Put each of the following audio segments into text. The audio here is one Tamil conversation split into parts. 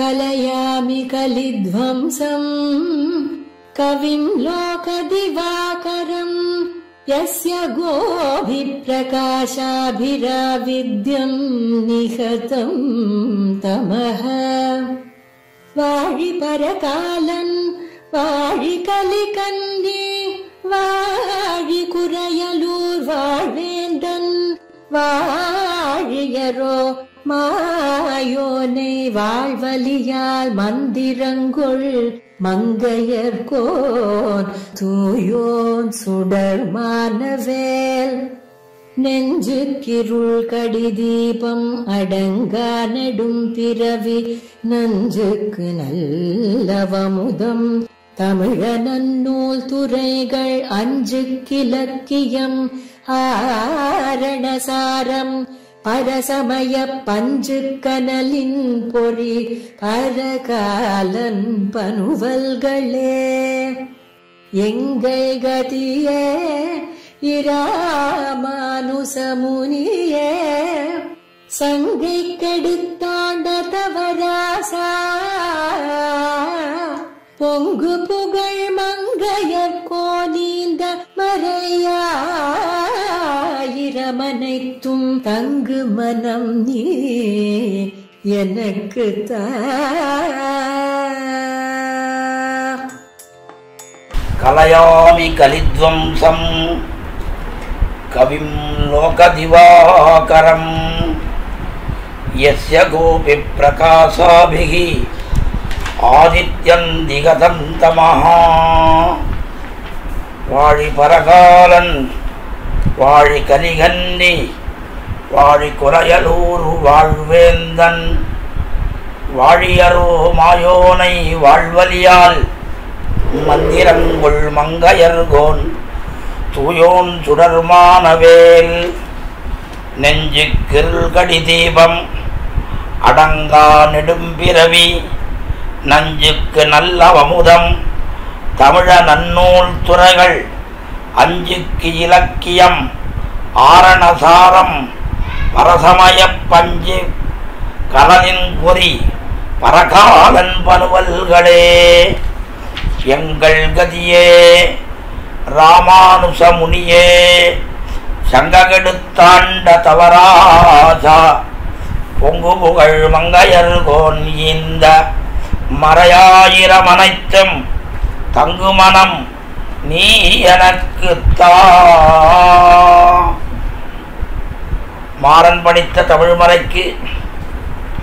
कलयामि कलिध्वंसं कविं लोकदिवाकरं यस्य गोभिप्रकाशाभिराविद्यं निहतं तमः वाळि परकालन् वाळि कलिकन्नी वाळि कुरयलूर् वाळ्वेन्दन् वाழியரோ மாயோனை வாழ்வலியால் மந்திரங்கொள் மங்கையர்கோன் தூயோன் சுடர் மானவேல் நெஞ்சுக்கிருள் கடிதீபம் அடங்கா நெடும் பிறவி நஞ்சுக்கு நல்லவமுதம் தமிழ நன்னூல் துறைகள் அஞ்சுக்கிலக்கியம் ஆரணசாரம் பரசமய பஞ்சு கனலின் பொறி பரகாலன் பனுவல்களே எங்கள் கதியே இராமானுசமுனியே சங்கை கெடுத்தாண்ட தவராசா பொங்கு புகழ் மங்கையர் கோனீந்த மறையாயிரமனைத்தும் தங்கு மனம் நீ எனக்கு கலயாமி கலித்வம்சம் கவிம் லோகதிவாகரம் யஸ்ய கோபி பிரகாசாபிஹி ஆதித்யன் திகதந்தமஹா வாழி பரகாலன் வாழி கலிகன்னி வாழி குறையலூர் வாழ்வேந்தன் வாழியரோ மாயோனை வாழ்வலியால் மந்திரங்கொள் மங்கையர்கோன் தூயோன் சுடர்மானவேல் நெஞ்சுக்கிருள் கடி தீபம் அடங்கா நெடும்பிறவி நஞ்சுக்கு நல்லவமுதம் தமிழ நன்னூல் துறைகள் அஞ்சுக்கு இலக்கியம் ஆரணசாரம் பரசமய பஞ்சு கலனின் பொறி பரகாலன் பனுவல்களே எங்கள் கதியே ராமானுசமுனியே சங்ககெடுத்தாண்ட தவராசா பொங்கு புகழ் மங்கையர்கோன் இந்த மறையாயிரமனைத்தும் தங்குமனம் நீ எனக்கு தா. மாறன் படித்த தமிழ்மறைக்கு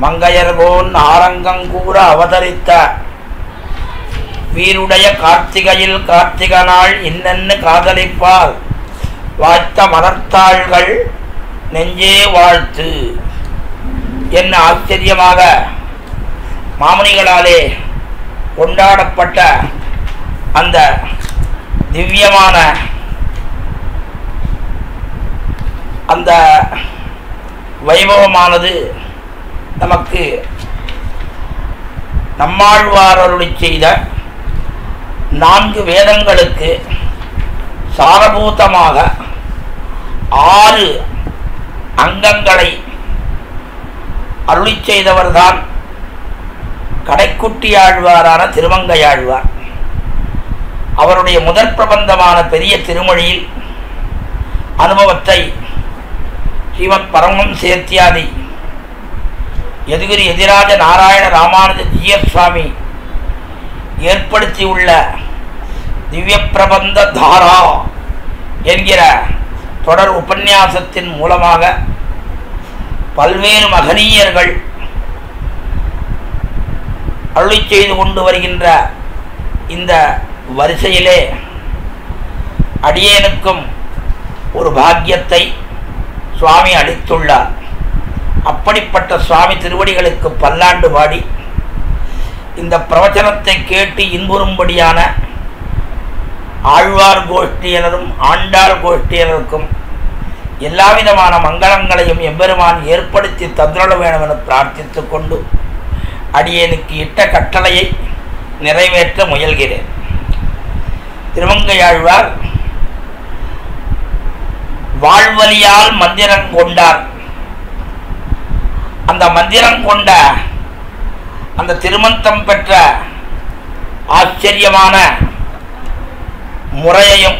மங்கையர்கோன் ஆரங்கங்கூற அவதரித்த வீருடைய கார்த்திகையில் கார்த்திக நாள் இன்னென்னு காதலிப்பால் வாய்த்த மலர்த்தாள்கள் நெஞ்சே வாழ்த்து என்ன ஆச்சரியமாக மாமுனிகளாலே கொண்டாடப்பட்ட அந்த திவ்யமான அந்த வைபவமானது நமக்கு நம்மாழ்வார் அருளி செய்த 4 வேதங்களுக்கு சாரபூதமாக 6 அங்கங்களை அருளி செய்தவர்தான் கடைக்குட்டி ஆழ்வாரான திருமங்கையாழ்வார். அவருடைய முதற் பிரபந்தமான பெரிய திருமொழியில் அனுபவத்தை ஸ்ரீமத் பரமஹம்ச சேத்தியாதி யதுகிரி எதிராஜ நாராயண ராமானுஜ ஜீயர் சுவாமி ஏற்படுத்தியுள்ள திவ்ய பிரபந்த தாரா என்கிற தொடர் உபன்யாசத்தின் மூலமாக பல்வேறு மகனீயர்கள் அருளி செய்து கொண்டு வருகின்ற இந்த வரிசையிலே அடியேனுக்கும் ஒரு பாக்கியத்தை சுவாமி அளித்துள்ளார். அப்படிப்பட்ட சுவாமி திருவடிகளுக்கு பல்லாண்டு பாடி இந்த பிரவச்சனத்தை கேட்டு இன்புறும்படியான ஆழ்வார் கோஷ்டியினரும் ஆண்டாள் கோஷ்டியினருக்கும் எல்லாவிதமான மங்களங்களையும் எம்பெருமான் ஏற்படுத்தி தந்துள்ள வேண்டும் என பிரார்த்தித்துக் கொண்டு அடியேனுக்கு இட்ட கட்டளையை நிறைவேற்ற முயல்கிறேன். திருமங்கையாழ்வார் வாழ்வலியால் மந்திரம் கொண்டார். அந்த மந்திரம் கொண்ட அந்த திருமந்திரம் பெற்ற ஆச்சரியமான முறையையும்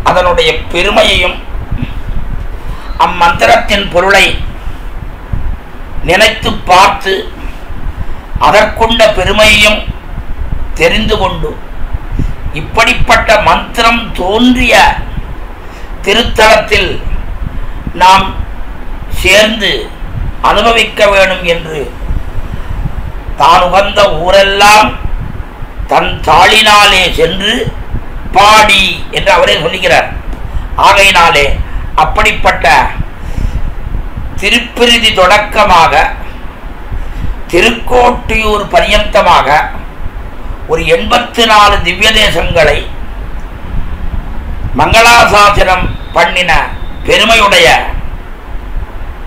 அதனுடைய பெருமையையும் அம்மந்திரத்தின் பொருளை நினைத்து பார்த்து அதற்குண்ட பெருமையையும் தெரிந்து கொண்டு இப்படிப்பட்ட மந்திரம் தோன்றிய திருத்தலத்தில் நாம் சேர்ந்து அனுபவிக்க வேண்டும் என்று தான் உகந்த ஊரெல்லாம் தன் தாளினாலே சென்று பாடி என்று அவரே சொல்லுகிறார். ஆகையினாலே அப்படிப்பட்ட திருப்பிரிதி தொடக்கமாக திருக்கோட்டியூர் பரியந்தமாக ஒரு 84 திவ்ய தேசங்களை மங்களாசாசனம் பண்ணின பெருமையுடைய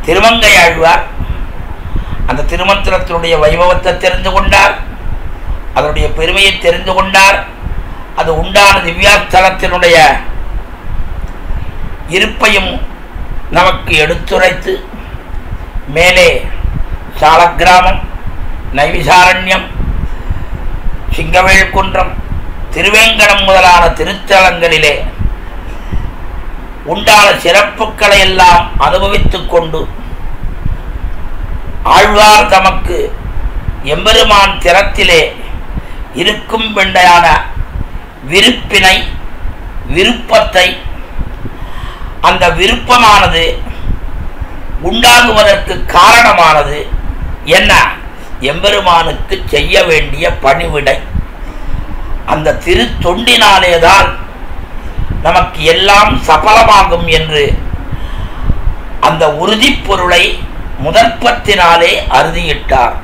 திருமங்கையாழ்வார் அந்த திருமந்திரத்தினுடைய வைபவத்தை தெரிந்து கொண்டார், அதனுடைய பெருமையை தெரிந்து கொண்டார். அது உண்டான திவ்யாஸ்தலத்தினுடைய இருப்பையும் நமக்கு எடுத்துரைத்து மேலே சாலக்கிராமம், நைவிசாரண்யம், சிங்கவேல்குன்றம், திருவேங்கடம் முதலான திருத்தலங்களிலே உண்டான சிறப்புகளை எல்லாம் அனுபவித்துக் கொண்டு ஆழ்வார் தமக்கு எம்பெருமான் திறத்திலே இருக்கும் வெண்டையான விருப்பினை, விருப்பத்தை, அந்த விருப்பமானது உண்டாகுவதற்கு காரணமானது என்ன? எம்பெருமானுக்கு செய்ய வேண்டிய பணிவிடை. அந்த திரு தொண்டினாலேதான் நமக்கு எல்லாம் சபலமாகும் என்று அந்த உறுதி பொருளை முதற்பத்தினாலே அறுதியிட்டார்.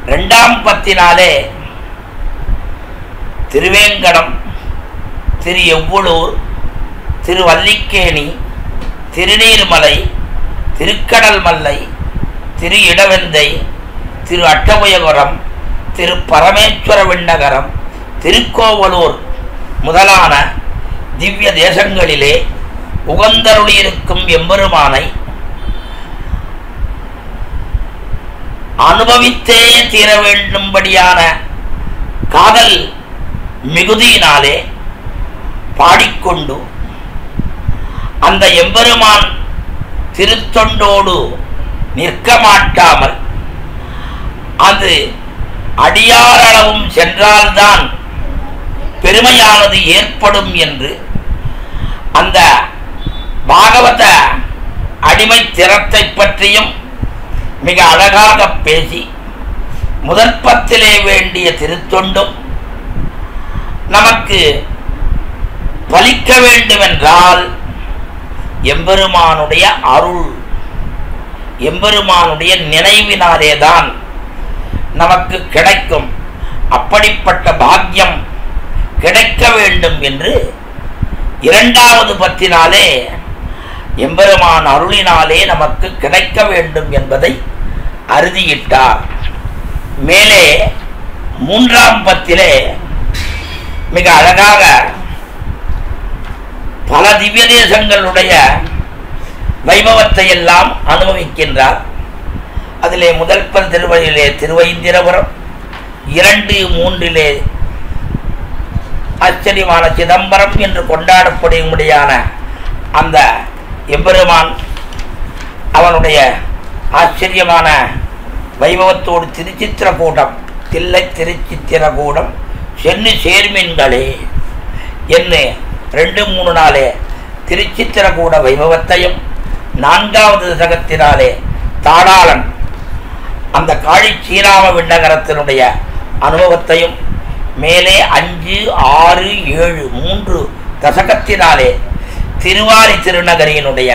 2ஆம் பத்தினாலே திருவேங்கடம், திரு எவ்வளூர், திருவல்லிக்கேணி, திருநீர்மலை, திருக்கடல் மல்லை, திரு இடவெந்தை, திரு அட்டபயபுரம், திரு பரமேஸ்வர விண்ணகரம், திருக்கோவலூர் முதலான திவ்ய தேசங்களிலே உகந்தருளியிருக்கும் எம்பெருமானை அனுபவித்தே தீர வேண்டும்படியான காதல் மிகுதியினாலே பாடிக்கொண்டு அந்த எம்பெருமான் திருத்தொண்டோடு நிற்க மாட்டாமல் அது அடியாரளவும் சென்றால்தான் பெருமையானது ஏற்படும் என்று அந்த பாகவத அடிமை திறத்தை பற்றியும் மிக அழகாக பேசி முதற்பத்திலே வேண்டிய திருத்தொண்டும் நமக்கு பலிக்க வேண்டுமென்றால் எம்பெருமானுடைய அருள், எம்பெருமானுடைய நினைவினாலேதான் நமக்கு கிடைக்கும். அப்படிப்பட்ட பாக்கியம் கிடைக்க வேண்டும் என்று 2வது பத்தினாலே எம்பெருமான் அருளினாலே நமக்கு கிடைக்க வேண்டும் என்பதை அறுதியிட்டார். மேலே 3ஆம் பத்திலே மிக அழகாக பல திவ்ய தேசங்களுடைய வைபவத்தை எல்லாம் அனுபவிக்கின்றார். அதிலே முதல் திருவழியிலே திருவைந்திரபுரம், 2, 3 ஆச்சரியமான சிதம்பரம் என்று கொண்டாடப்படும்படியான அந்த எம்பெருமான் அவனுடைய ஆச்சரியமான வைபவத்தோடு திருச்சித்திரகூடம், தில்லை திருச்சித்திரகூடம் சென்னு சேர்மீன்களே என்று 2, 3 நாளே திருச்சித்திரகூட வைபவத்தையும் 4வது தசகத்தினாலே தாடாளன் அந்த காழி ஸ்ரீராம விண்ணகரத்தினுடைய அனுபவத்தையும் மேலே 5, 6, 7 3 தசகத்தினாலே திருவாரி திருநகரியினுடைய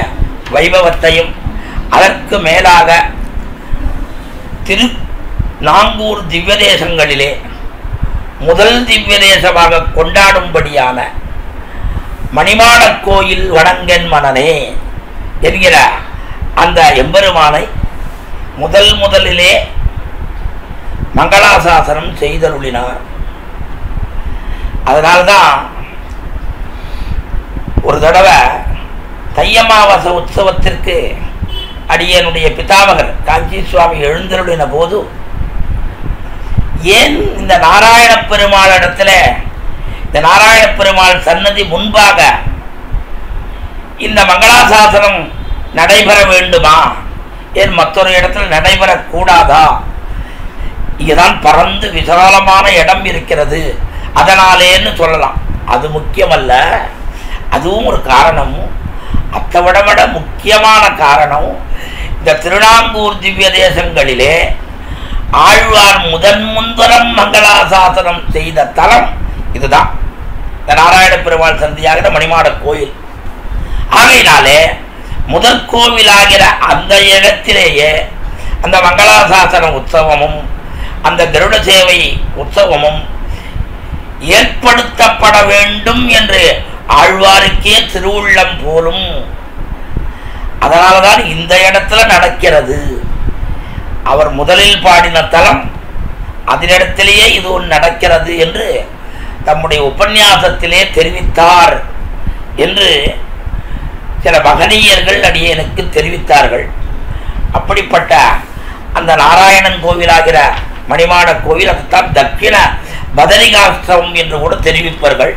வைபவத்தையும் அதற்கு மேலாக நாங்கூர் திவ்ய தேசங்களிலே முதல் திவ்ய தேசமாக கொண்டாடும்படியான மணிமாட கோயில் வணங்கன் மனனே என்கிற அந்த எம்பெருமானை முதலிலே மங்களாசாசனம் செய்தருளினார். அதனால்தான் ஒரு தடவை தையமாவாசை உற்சவத்திற்கு அடியனுடைய பிதாமகர் காஞ்சி சுவாமி எழுந்தருளின போது ஏன் இந்த நாராயண பெருமாள் இடத்துல, இந்த நாராயண பெருமாள் சன்னதி முன்பாக இந்த மங்களாசாசனம் நடைபெற வேண்டுமா, ஏன் மற்றொரு இடத்துல நடைபெறக்கூடாதா, இங்கதான் பறந்து விசாலமான இடம் இருக்கிறது அதனாலேன்னு சொல்லலாம். அது முக்கியமல்ல, அதுவும் ஒரு காரணம். அதை விட முக்கியமான காரணம், இந்த திருநாங்கூர் திவ்ய தேசங்களிலே ஆழ்வார் முதன்முந்தரம் மங்களாசாசனம் செய்த தலம் இதுதான், இந்த நாராயண பெருமாள் சந்தியாகிற மணிமாட கோயில். ஆகையினாலே முதல் கோவிலாகிற அந்த இடத்திலேயே அந்த மங்களாசாசன உற்சவமும் அந்த கருட சேவை உற்சவமும் ஏற்படுத்தப்பட வேண்டும் என்று ஆழ்வாருக்கே திருவுள்ளம் போலும். அதனால்தான் இந்த இடத்துல நடக்கிறது. அவர் முதலில் பாடின தலம் அதனிடத்திலேயே இது ஒன்று நடக்கிறது என்று தம்முடைய உபன்யாசத்திலே தெரிவித்தார் என்று சில மகனீயர்கள் அடியனுக்கு தெரிவித்தார்கள். அப்படிப்பட்ட அந்த நாராயணன் கோவிலாகிற மணிமாட கோவில், அதுதான் தட்சிண பதரிகாஸ்திரமம் என்று கூட தெரிவிப்பார்கள்.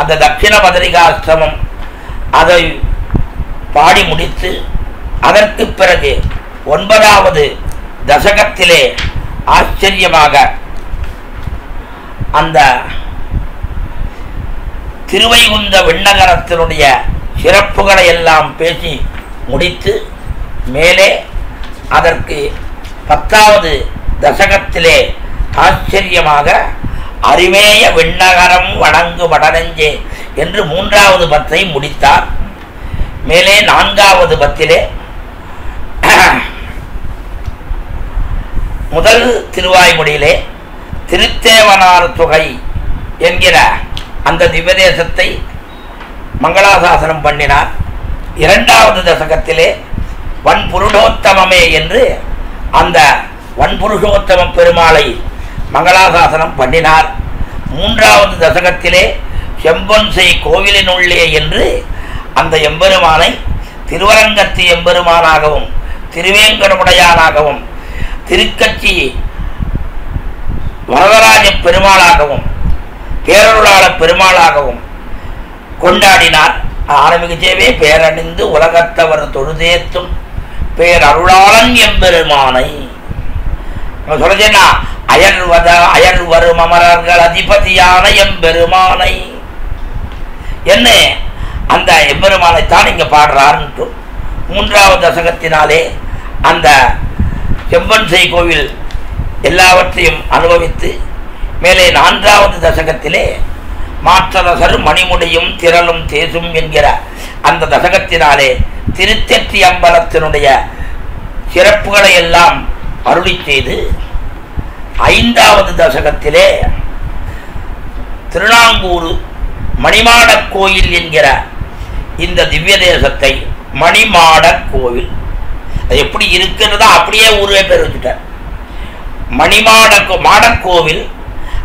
அந்த தட்சிண பதரிகாஸ்திரமம் அதை பாடி முடித்து அதற்கு பிறகு 9வது தசகத்திலே ஆச்சரியமாக அந்த திருவைகுந்த விண்ணகரத்தினுடைய சிறப்புகளை எல்லாம் பேசி முடித்து மேலே அதற்கு 10வது தசகத்திலே ஆச்சரியமாக அரிமேய விண்ணகரம் வணங்கு மடனஞ்சே என்று 3வது பத்தை முடித்தார். மேலே 4வது பத்திலே முதல் திருவாய்மொழியிலே திருத்தேவனார் தொகை என்கிற அந்த திவ்யதேசத்தை மங்களாசாசனம் பண்ணினார். 2வது தசகத்திலே வன்புருஷோத்தமே என்று அந்த வன்புருஷோத்தம பெருமாளை மங்களாசாசனம் பண்ணினார். 3வது தசகத்திலே செம்பொன்சை கோவிலினுள்ளே என்று அந்த எம்பெருமானை திருவரங்கத்து எம்பெருமானாகவும் திருவேங்கடமுடையானாகவும் திருக்கட்சி வரதராஜ பெருமாளாகவும் பேரருளாள பெருமாளாகவும் கொண்டாடினார். ஆரம்பிக்கவே பேரணிந்து உலகத்தவர் தொழுதேத்தும் பேரருளாளன் எம்பெருமானை சொல்லுன்னா அயல் வரும் அமரர்கள் அதிபதியான எம்பெருமானை என்ன அந்த எம்பெருமானைத்தான் இங்க பாடுறார்ன்ட்டு 3வது தசகத்தினாலே அந்த செம்பன்சை கோவில் எல்லாவற்றையும் அனுபவித்து மேலே 4வது தசகத்திலே மாற்றரசர் மணிமுடியும் திரளும் தேசும் என்கிற அந்த தசகத்தினாலே திருத்தெற்றி அம்பலத்தினுடைய சிறப்புகளை எல்லாம் அருளி செய்து 5வது தசகத்திலே திருநாங்கூர் மணிமாட கோயில் என்கிற இந்த திவ்ய தேசத்தை மணிமாட கோவில் அது எப்படி இருக்கிறதா அப்படியே ஊரே பேர் வச்சுட்டார். மாடக்கோவில்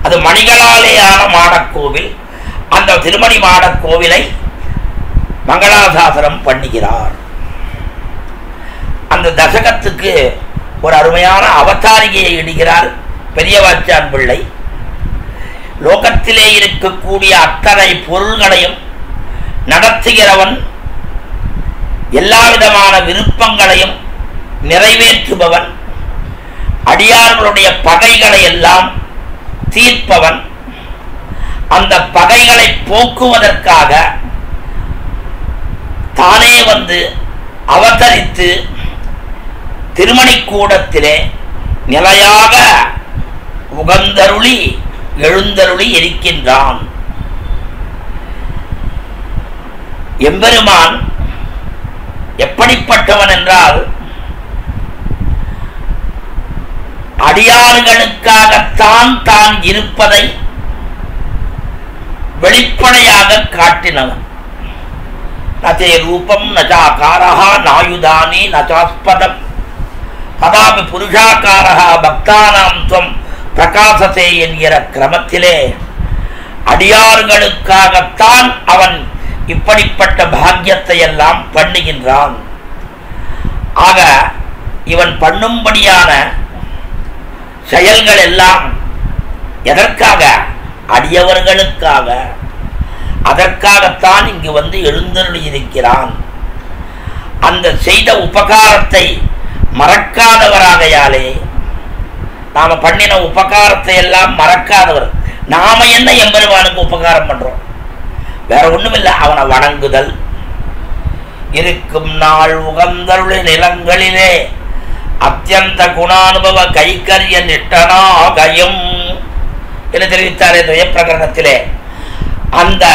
அது மணிகளாலேயான மாடக்கோவில். அந்த திருமணி மாடக்கோவிலை மங்களாசாசனம் பண்ணுகிறார். அந்த தசகத்துக்கு ஒரு அருமையான அவதாரிகையை இடுகிறார் பெரியவாச்சான் பிள்ளை. லோகத்திலே இருக்கக்கூடிய அத்தனை பொருள்களையும் நடத்துகிறவன், எல்லா விதமான விருப்பங்களையும் நிறைவேற்றுபவன், அடியார்களுடைய பகைகளை எல்லாம் தீர்ப்பவன், அந்த பகைகளை போக்குவதற்காக தானே வந்து அவதரித்து திருமணிக்கூடத்திலே நிலையாக உகந்தருளி எழுந்தருளி இருக்கின்றான். எம்பெருமான் எப்படிப்பட்டவன் என்றால் அடியார்களுக்காகத்தான் தான் இருப்பதை வெளிப்படையாக காட்டினவன். நதே ரூபம் நசாகாரஹா நாயுதானி நசாஸ்பதம் கதாபி புருஷாகாரஹா பக்தானாம் துவம் பிரகாசத்தே என்கிற கிரமத்திலே அடியார்களுக்காகத்தான் அவன் இப்படிப்பட்ட பாக்கியத்தை எல்லாம் பண்ணுகின்றான். ஆக இவன் பண்ணும்படியான செயல்கள் எல்லாம் எதற்காக? அடியவர்களுக்காக. அதற்காகத்தான் இங்கு வந்து எழுந்தருளி இருக்கிறான். அந்த செய்த உபகாரத்தை மறக்காதவராகையாலே, நாம பண்ணின உபகாரத்தை எல்லாம் மறக்காதவர். நாம என்ன எம்பெருமானுக்கு உபகாரம் பண்றோம்? வேற ஒண்ணுமில்லை, அவனை வணங்குதல். இருக்கும் நாள் உகந்தருளை நிலங்களிலே அத்தியந்த குணானுபவ கைகரிய நிட்டனாகயம் என்று தெரிவித்தாரே துய பிரகரணத்திலே. அந்த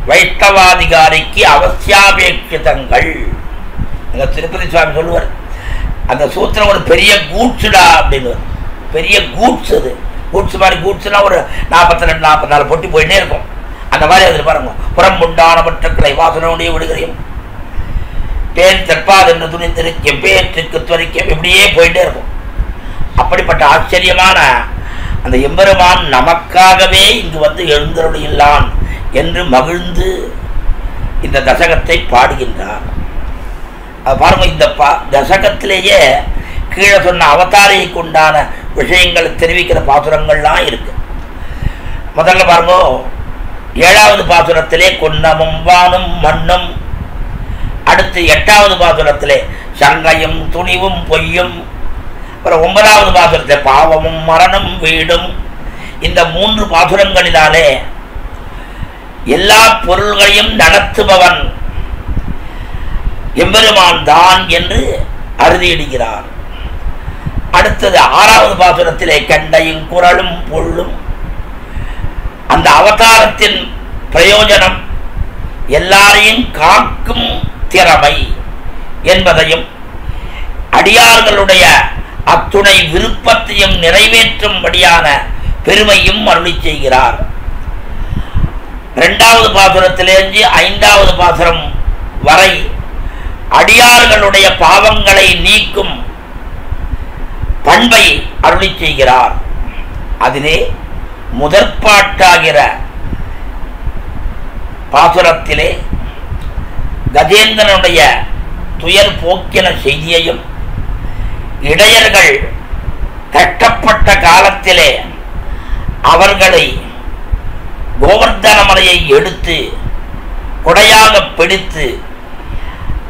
வைஷ்ணவாதிகாரிக்கு அவசியாபேட்சிதங்கள் எங்க திருப்பதி சுவாமி சொல்லுவார். அந்த சூத்திரம் ஒரு பெரிய கூட்ஸுடா அப்படின்னு. பெரிய கூட்ஸ். அது கூட்ஸ் மாதிரி. கூட்ஸ்னா ஒரு 42-44 பொட்டி போயிட்டே இருக்கும். அந்த மாதிரி அதில் பாருங்க. புறம் உண்டான பற்றுக்களை வாசனுடைய விடுகிறையும் பேர் தற்பாது என்று துணிந்திருக்கும் பேற்றுக்கு துவரிக்கும் இப்படியே போயிட்டே இருக்கும். அப்படிப்பட்ட ஆச்சரியமான அந்த எம்பெருமான் நமக்காகவே இங்கு வந்து எழுந்தருளியுள்ளான் என்று மகிழ்ந்து இந்த தசகத்தை பாடுகின்றார். பாருங்க, இந்த தசகத்திலேயே கீழே சொன்ன அவதாரியை கொண்டான விஷயங்களை தெரிவிக்கிற பாசுரங்கள்லாம் இருக்கு. முதல்ல பாருங்க, 7வது பாசுரத்திலே கொன்னமும் வானும் மண்ணும், அடுத்து 8வது பாசுரத்திலே சங்கையும் துணிவும் பொய்யும், அப்புறம் 9வது பாசுரத்திலே பாவமும் மரணம் வீடும். இந்த 3 பாசுரங்களினாலே எல்லா பொருள்களையும் நடத்துபவன் எம்பெருமான் தான் என்று அறுதியிடுகிறார். அடுத்தது 6வது பாசுரத்திலே கண்டையும் குரலும் பொருளும். அந்த அவதாரத்தின் பிரயோஜனம் எல்லாரையும் காக்கும் திறமை என்பதையும் அடியார்களுடைய அத்துணை விருப்பத்தையும் நிறைவேற்றும்படியான பெருமையும் அருளி செய்கிறார். 2வது பாசுரத்திலிருந்து 5வது பாசுரம் வரை அடியார்களுடைய பாவங்களை நீக்கும் பண்பை அருளி செய்கிறார். அதிலே முதற்பாட்டாகிற பாசுரத்திலே கஜேந்திரனுடைய துயர் போக்கின செய்தியையும், இடையர்கள் கட்டப்பட்ட காலத்திலே அவர்களை கோவர்தன மலையை எடுத்து கொடையாக பிடித்து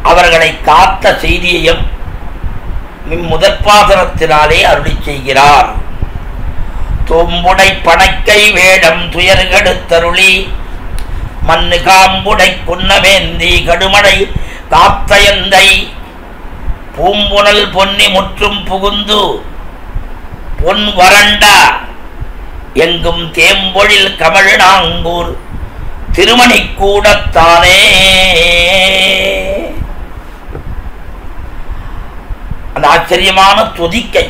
அவர்களை காத்த செய்தியையும் முதற்பாசுரத்தினாலே அருளி செய்கிறார். தொம்புடை பணக்கை வேடம் துயர்கெடுத்தருளி மண்ணு காம்புடை குன்னவேந்தி கடுமடை காத்தயந்தை பூம்புணல் பொன்னி முற்றும் புகுந்து பொன் வறண்ட எங்கும் தேம்பொழில் கமழ்நாங்கூர் திருமணி கூடத்தானே. அந்த ஆச்சரியமான துதிக்கை.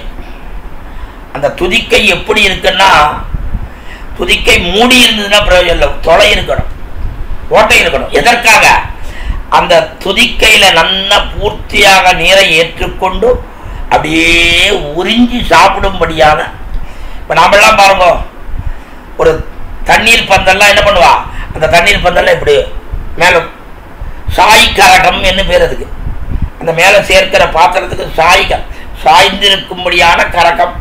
அந்த துதிக்கை எப்படி இருக்குன்னா, துதிக்கை மூடி இருந்ததுன்னா பிரயோஜனம் இல்லை, தொலை இருக்கணும், ஓட்டை இருக்கணும். எதற்காக? அந்த துதிக்கையில நல்ல பூர்த்தியாக நீரை ஏற்றுக்கொண்டு அப்படியே உறிஞ்சி சாப்பிடும்படியான. இப்போ நாமெல்லாம் பாருங்க, ஒரு தண்ணீர் பந்தல்லாம் என்ன பண்ணுவா, அந்த தண்ணீர் பந்தல்லாம் இப்படி மேலே சாய் கரகம் என்ன பேர் அதுக்கு, அந்த மேலே சேர்க்கிற பாத்திரத்துக்கு சாய்ந்திருக்கும்படியான கரகம்.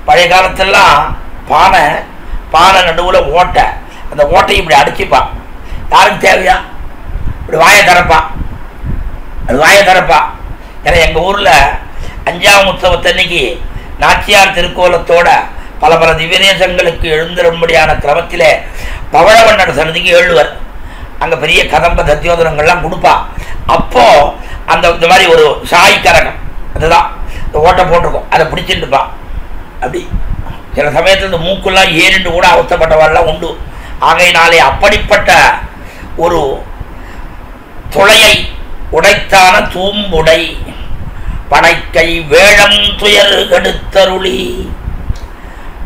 பழைய காலத்திலாம் பானை நடுவில் ஓட்டை, அந்த ஓட்டையை இப்படி அடிச்சுப்பா. யாருக்கு தேவையா இப்படி வாயை திறப்பா, அது வாயை திறப்பா. ஏன்னா எங்கள் ஊரில் 5ஆம் உற்சவத்தன்னைக்கு நாச்சியார் திருக்கோலத்தோட பல திவ்யதேசங்களுக்கு எழுந்திரும்படியான கிரமத்திலே பவழவண்ணர் சன்னதிக்கு எழுவர். அங்கே பெரிய கதம்ப தத்தியோதனங்கள்லாம் கொடுப்பா. அப்போ அந்த இந்த மாதிரி ஒரு சாய் கரகம், அதுதான் இந்த ஓட்டை போட்டிருக்கோம், அதை பிடிச்சிட்டுப்பா. அப்படி சில சமயத்தில் இந்த மூக்குலாம் ஏறிண்டு கூட அவஸ்தப்பட்டவாள்லாம் உண்டு. ஆகையினாலே அப்படிப்பட்ட ஒரு துளையை உடைத்தான தூம்புடை பனைக்கை வேழம் துயர் கெடுத்தருளி.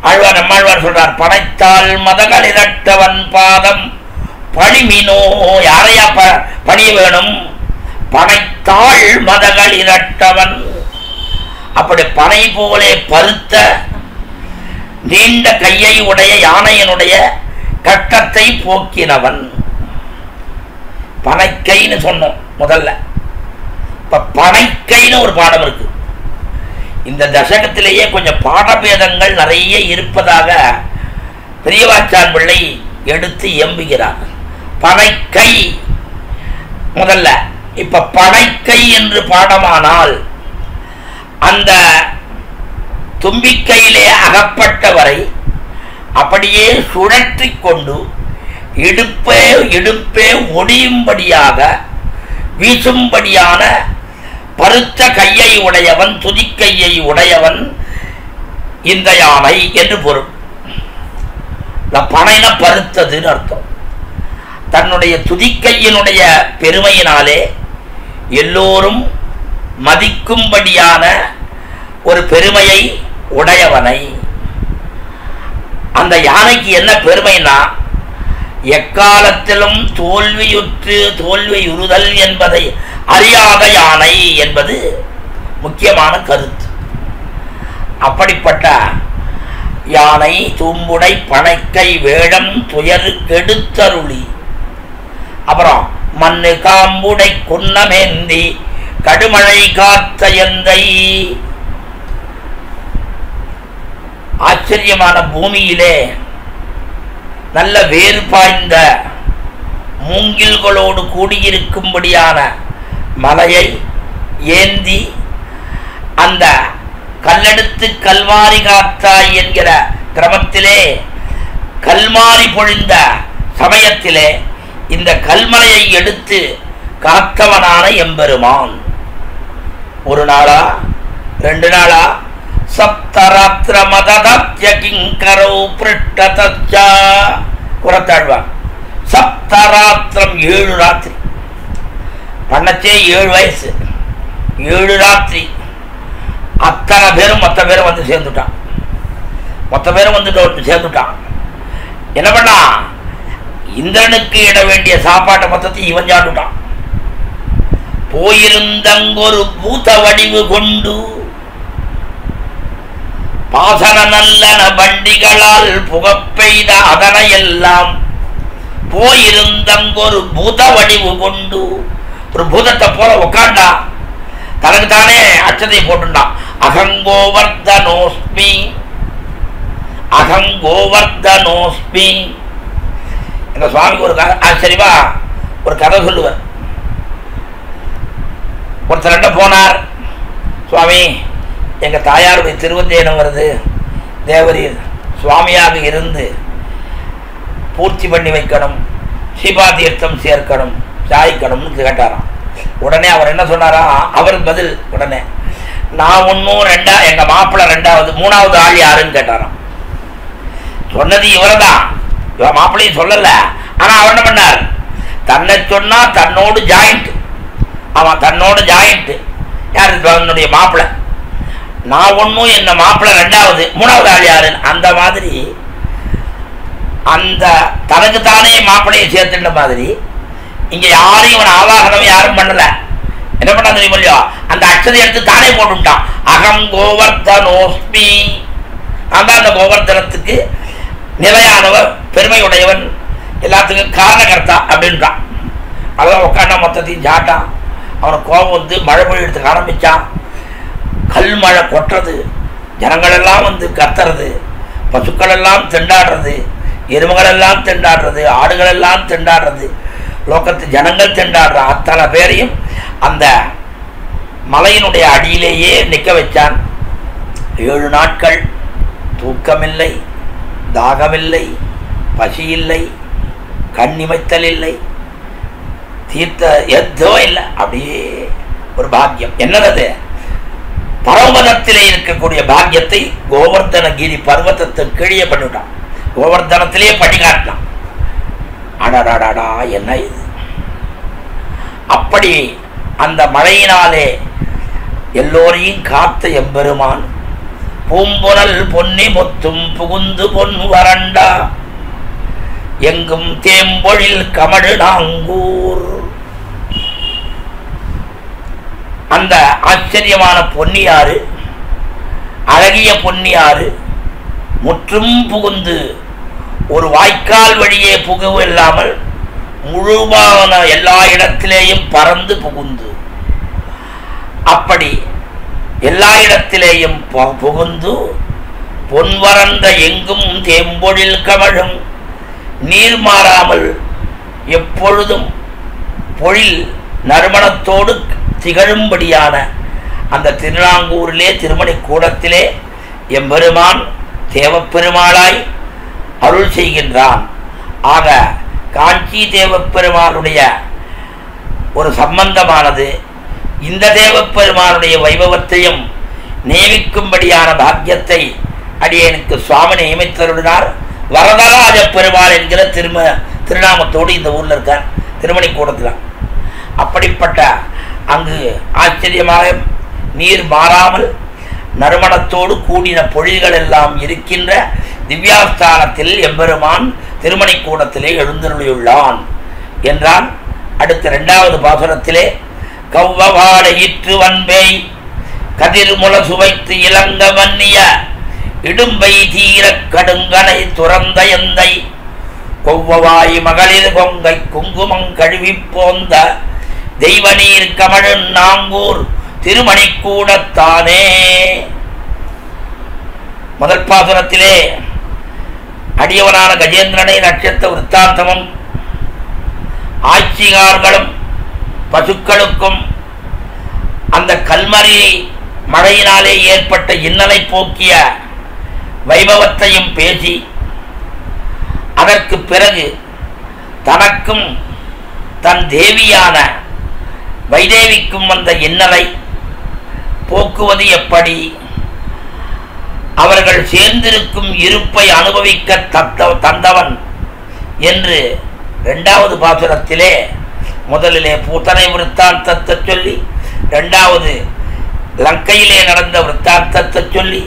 ஆழ்வார் நம்மாழ்வார் சொல்றார், பனைத்தால் மதகளிரட்டவன் பாதம் பணிமினோ. யாரையா பணிய வேணும்? பனைத்தாள் மதகளிரட்டவன். அப்படி பனை போலே பருத்த நீண்ட கையை உடைய யானையனுடைய கட்டத்தை போக்கினவன். பனைக்கைன்னு சொன்னோம் முதல்ல. இப்ப பனைக்கைன்னு ஒரு பாடம் இருக்கு. இந்த தசகத்திலேயே கொஞ்சம் பாடபேதங்கள் நிறைய இருப்பதாக பெரியவாச்சான் பிள்ளை எடுத்து எம்புகிறார். பனைக்கை முதல்ல, இப்ப பனைக்கை என்று பாடமானால் அந்த தும்பிக்கையிலே அகப்பட்டவரை அப்படியே சுழற்றி கொண்டு இடுப்பே ஒடியும்படியாக வீசும்படியான பருத்த கையை உடையவன், துதிக்கையை உடையவன் இந்த யானை என்று பொருள். பனைன பருத்ததுன்னு அர்த்தம். தன்னுடைய துதிக்கையினுடைய பெருமையினாலே எல்லோரும் மதிக்கும்படியான ஒரு பெருமையை உடையவனை. அந்த யானைக்கு என்ன பெருமைனா, எக்காலத்திலும் தோல்வியுறுதல் என்பதை அறியாத யானை என்பது முக்கியமான கருத்து. அப்படிப்பட்ட யானை தூம்புடை பனைக்கை வேடம் துயரு கெடுத்தருளி, அப்புறம் மண்ணு காம்புடை குன்னமேந்தி கடுமழை காத்த எந்தை. ஆச்சரியமான பூமியிலே நல்ல வேறு பாய்ந்த மூங்கில்களோடு கூடியிருக்கும்படியான மலையை ஏந்தி அந்த கல்லெடுத்து கல்மாரி காத்தாய் என்கிற கிரமத்திலே கல்மாரி பொழிந்த சமயத்திலே இந்த கல்மலையை எடுத்து காத்தவனான எம்பெருமான். ஒரு நாளா 2 நாளா சப்தராத்திர மததத்ய கிங்கரோ பிருஷ்டதச்சா குரத்தாழ்வான். சப்தராத்திரம் 7 ராத்திரி பண்ணச்சே 7 வயசு 7 ராத்திரி அத்தனை பேரும் மொத்த பேரும் வந்து சேர்ந்துட்டான். என்ன பண்ணா, இந்திரனுக்கு இட வேண்டிய சாப்பாட்டை மொத்தத்தை இவன் சாப்பிட்டுட்டான். போயிருந்தங்கொரு பூத வடிவு கொண்டு பாசன நல்லன வண்டிகளால் புகப்பெய்த அதனையெல்லாம் போயிருந்தங்கொரு பூத வடிவு கொண்டு ஒரு பூதத்தை போல உட்காண்டா, தனக்கு தானே அச்சத்தை போட்டுட்டான். அகங்கோவர்தனோஸ்மி எங்க சுவாமிக்கு ஒரு ஆச்சரியமா ஒரு கதை சொல்லுவார். ஒருத்தர் போனார், சுவாமி எங்க தாயாருடைய திருவந்தேனம் வருது, தேவரீர் சுவாமியாக இருந்து பூர்த்தி பண்ணி வைக்கணும், சிவா தீர்த்தம் சேர்க்கணும், சாய்க்கணும்னு கேட்டாராம். உடனே அவர் என்ன சொன்னாரா, அவர் பதில் உடனே, நான் ஒன்னும் எங்க மாப்பிள்ளை 2வது 3வது ஆள் யாருன்னு கேட்டாராம். சொன்னது இவர்தான், இவன் மாப்பிள்ளையும் சொல்லல. ஆனா அவர் என்ன பண்ணார், தன்னை சொன்னா தன்னோடு ஜாயிண்ட், அவன் தன்னோடு ஜாயிண்ட் யாரு, தன்னுடைய மாப்பிள்ளை. நான் ஒன்னும் என்ன மாப்பிள்ளை 2வது 3வது ஆள் யாருன்னு, அந்த மாதிரி அந்த தனக்கு தானே மாப்பிள்ளையை சேர்த்துட்ட மாதிரி இங்க யாரையும் இவன் ஆவாகனம் யாரும் பண்ணல. என்ன பண்ண தெரியுமோ, அந்த அக்ஷதை எடுத்து தானே போட்டுட்டான். அகம் கோவர்தனோஸ்மி, அந்த கோவர்தனத்துக்கு நிலையானவர், பெருமையுடையவன், எல்லாத்துக்கும் காரணகர்த்தா அப்படின்றான். அதான் உட்காண்டா மொத்தத்தையும் சாட்டான். அவனுக்கு கோபம் வந்து மழை பொழி எடுத்துக்க ஆரம்பிச்சான். கல் மழை கொட்டுறது, ஜனங்கள் எல்லாம் வந்து கத்துறது, பசுக்கள் எல்லாம் திண்டாடுறது, எருமைகள் எல்லாம் திண்டாடுறது, ஆடுகள் எல்லாம் திண்டாடுறது, லோகத்து ஜனங்கள் திண்டாடுற அத்தனை பேரையும் அந்த மலையினுடைய அடியிலேயே நிற்க வச்சான். 7 நாட்கள் தூக்கமில்லை, தாகமில்லை, பசி இல்லை, கண்ணிமைத்தல் இல்லை, தீர்த்த எதோ இல்லை. அப்படியே ஒரு பாக்கியம். என்னது, பர்வதத்திலே இருக்கக்கூடிய பாக்கியத்தை கோவர்தனகிரி பர்வதத்தின் கீழே பண்ணிவிட்டான். கோவர்தனத்திலேயே பண்ணி காட்டினான். அடடாடா என்ன இது! அப்படி அந்த மழையினாலே எல்லோரையும் காத்த எம்பெருமான் பூம்புனல் பொன்னி முத்தும் புகுந்து பொன் வரண்டா எங்கும் தேம்பொழில் கமழு நாங்கூர். அந்த ஆச்சரியமான பொன்னியாறு, அழகிய பொன்னியாறு முற்றும் புகுந்து ஒரு வாய்க்கால் வழியே புகுவு இல்லாமல் முழுமான எல்லா இடத்திலேயும் பறந்து புகுந்து அப்படி எல்லா இடத்திலேயும் புகுந்து பொன்வரந்த எங்கும் தேம்பொழில் கமழும் நீர் மாறாமல் எப்பொழுதும் பொழில் நறுமணத்தோடு திகழும்படியான அந்த திருநாங்கூரிலே திருமணி கூடத்திலே எம்பெருமான் தேவப்பெருமாளாய் அருள் செய்கின்றான். ஆக காஞ்சி தேவப்பெருமானுடைய ஒரு சம்பந்தமானது இந்த தேவப்பெருமானுடைய வைபவத்தையும் நியமிக்கும்படியான பாக்கியத்தை அடியனுக்கு சுவாமி நியமித்தருளினார். வரதராஜ பெருமாள் என்கிற திருநாமத்தோடு இந்த ஊரில் இருக்கார், திருமணி கூடத்தில். அப்படிப்பட்ட அங்கு ஆச்சரியமாக நீர் மாறாமல் நறுமணத்தோடு கூடின பொழில்கள் எல்லாம் இருக்கின்ற திவ்யாஸ்தானத்தில் எம்பெருமான் திருமணி கூடத்திலே எழுந்தருளியுள்ளான் என்றால் அடுத்த 2வது பாசுரத்திலே கவ்வவாட இற்று வன்பேய் கதிர்முல சுவைத்து இளங்க மன்னிய இடும்பை தீர கடுங்கனை துறந்த எந்தை கொவ்வவாய் மகளிர் கொங்கை குங்குமம் கழுவி போந்த தெய்வ நீர் கமழு நாங்கூர் திருமணி கூடத்தானே. முதல் பாசுரத்திலே அடியவனான கஜேந்திரனை நட்சத்திர விற்த்தாந்தமும் ஆட்சிகார்களும் பசுக்களுக்கும் அந்த கல்மரி மழையினாலே ஏற்பட்ட இன்னலை போக்கிய வைபவத்தையும் பேசி அதற்கு பிறகு தனக்கும் தன் தேவியான வைதேவிக்கும் வந்த இன்னலை போக்குவது எப்படி, அவர்கள் சேர்ந்திருக்கும் இருப்பை அனுபவிக்க தந்தவன் என்று 2வது பாசுரத்திலே முதலிலே பூத்தனை விருத்தாந்தத்தை சொல்லி 2வது லங்கையிலே நடந்த விருத்தாந்தத்தை சொல்லி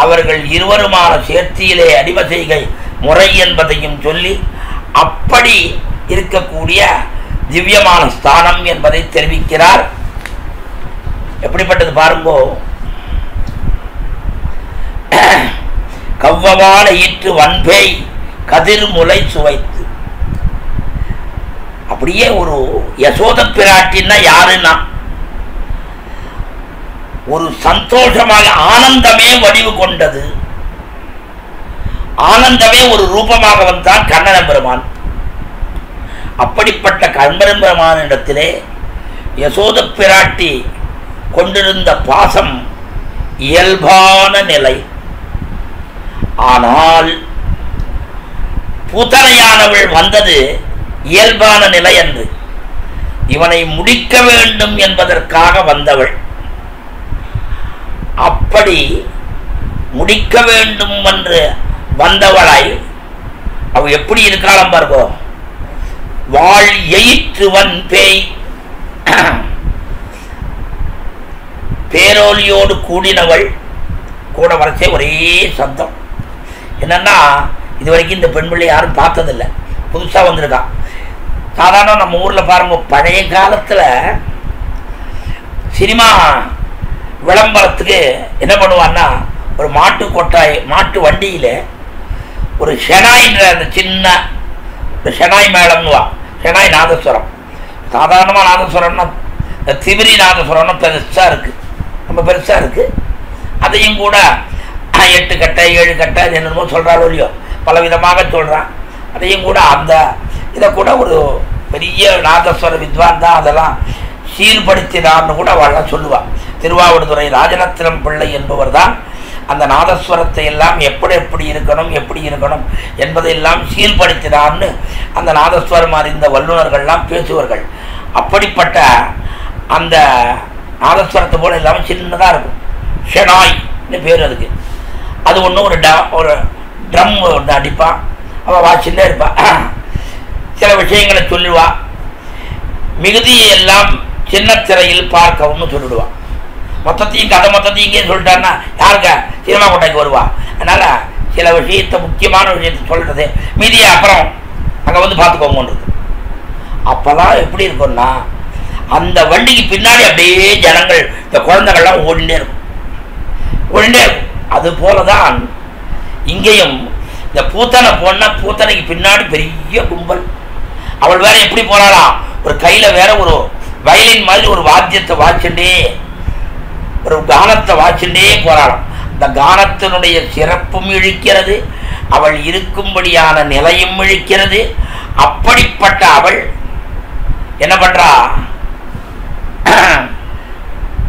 அவர்கள் இருவருமான சேர்த்தியிலே அடிமை செய்கை முறை என்பதையும் சொல்லி அப்படி இருக்கக்கூடிய திவ்யமான ஸ்தானம் என்பதை தெரிவிக்கிறார். எப்படிப்பட்டது பாருங்கோ. கவ்வவால ஈற்று வன்பேய் கதிர்முலை சுவைத்து, அப்படியே ஒரு யசோத பிராட்டின்னா யாருன்னா ஒரு சந்தோஷமாக ஆனந்தமே வடிவு கொண்டது, ஆனந்தமே ஒரு ரூபமாக வந்தான் கண்ணன பெருமான். அப்படிப்பட்ட கண்ணன் பெருமானிடத்திலே யசோத பிராட்டி கொண்டிருந்த பாசம் இயல்பான நிலை. ஆனால் பூத்தனையானவள் வந்தது இயல்பான நிலை என்று, இவனை முடிக்க வேண்டும் என்பதற்காக வந்தவள். அப்படி முடிக்க வேண்டும் என்று வந்தவளை அவ எப்படி இருக்காளம் பாருங்கோ. வாழ் எயிற்றுவன் பேய் பேரோலியோடு கூடினவள் கூட வரச்சே ஒரே சத்தம். என்னன்னா இது வரைக்கும் இந்த பெண் பிள்ளை யாரும் பார்த்ததில்லை, புதுசா வந்திருக்கான். சாதாரண நம்ம ஊர்ல பாருங்க, பழைய காலத்துல சினிமா விளம்பரத்துக்கு என்ன பண்ணுவான்னா ஒரு மாட்டு கொட்டாய் மாட்டு வண்டியில ஒரு ஷெனாய்ன்ற அந்த சின்ன ஷெனாய் மேளம்னுவா, ஷெனாய் நாதஸ்வரம். சாதாரணமாக நாதஸ்வரம்னா திமிரி நாதஸ்வரம்னா பெருசா இருக்கு, ரொம்ப பெருசா இருக்கு. அதையும் கூட 8 கட்டை 7 கட்டை என்னமோ சொல்றாரோ இல்லையோ, பல விதமாக சொல்றான். அதையும் கூட அந்த இதை கூட ஒரு பெரிய நாதஸ்வர வித்வான் தான் அதெல்லாம் சீர்படுத்தினார்னு கூட அவள்லாம் சொல்லுவாள். திருவாவடுதுறை ராஜரத்னம் பிள்ளை என்பவர் தான் அந்த நாதஸ்வரத்தை எல்லாம் எப்படி இருக்கணும் என்பதையெல்லாம் சீர்படுத்தினார்னு அந்த நாதஸ்வரம் அறிந்த வல்லுநர்கள்லாம் பேசுவார்கள். அப்படிப்பட்ட அந்த நாதஸ்வரத்தை போல இல்லாமல் சின்னதாக இருக்கும், ஷெனாய்னு பேர் அதுக்கு. அது ஒன்று ஒரு ட்ரம் ஒன்று அடிப்பான், அவள் வாசிலே இருப்பாள், சில விஷயங்களை சொல்லுவா, மிகுதியை எல்லாம் சின்ன திரையில் பார்க்கவும்னு சொல்லிடுவான். மொத்தத்தையும் கதை மொத்தத்தையும் இங்கே சொல்லிட்டான்னா யாருக்க சினிமா கொட்டைக்கு வருவா. அதனால சில விஷயத்தை முக்கியமான விஷயத்தை சொல்றது மீதியை அப்புறம் அங்கே வந்து பார்த்துக்கோங்கன்றது. அப்போதான் எப்படி இருக்கும்னா அந்த வண்டிக்கு பின்னாடி அப்படியே ஜனங்கள் இந்த குழந்தைகள்லாம் ஓடிண்டே இருக்கும். அது போலதான் இங்கேயும் இந்த பூத்தனை போனா பூத்தனைக்கு பின்னாடி பெரிய கும்பல். அவள் வேற எப்படி போனாலாம், ஒரு கையில வேற ஒரு வயலின் மாதிரி ஒரு வாத்தியத்தை வாய்ச்சுட்டே ஒரு கானத்தை வாய்ச்சுட்டே போறாளாம். அந்த கானத்தினுடைய சிறப்பும் இழுக்கிறது, அவள் இருக்கும்படியான நிலையும் இழுக்கிறது. அப்படிப்பட்ட அவள் என்ன பண்றா?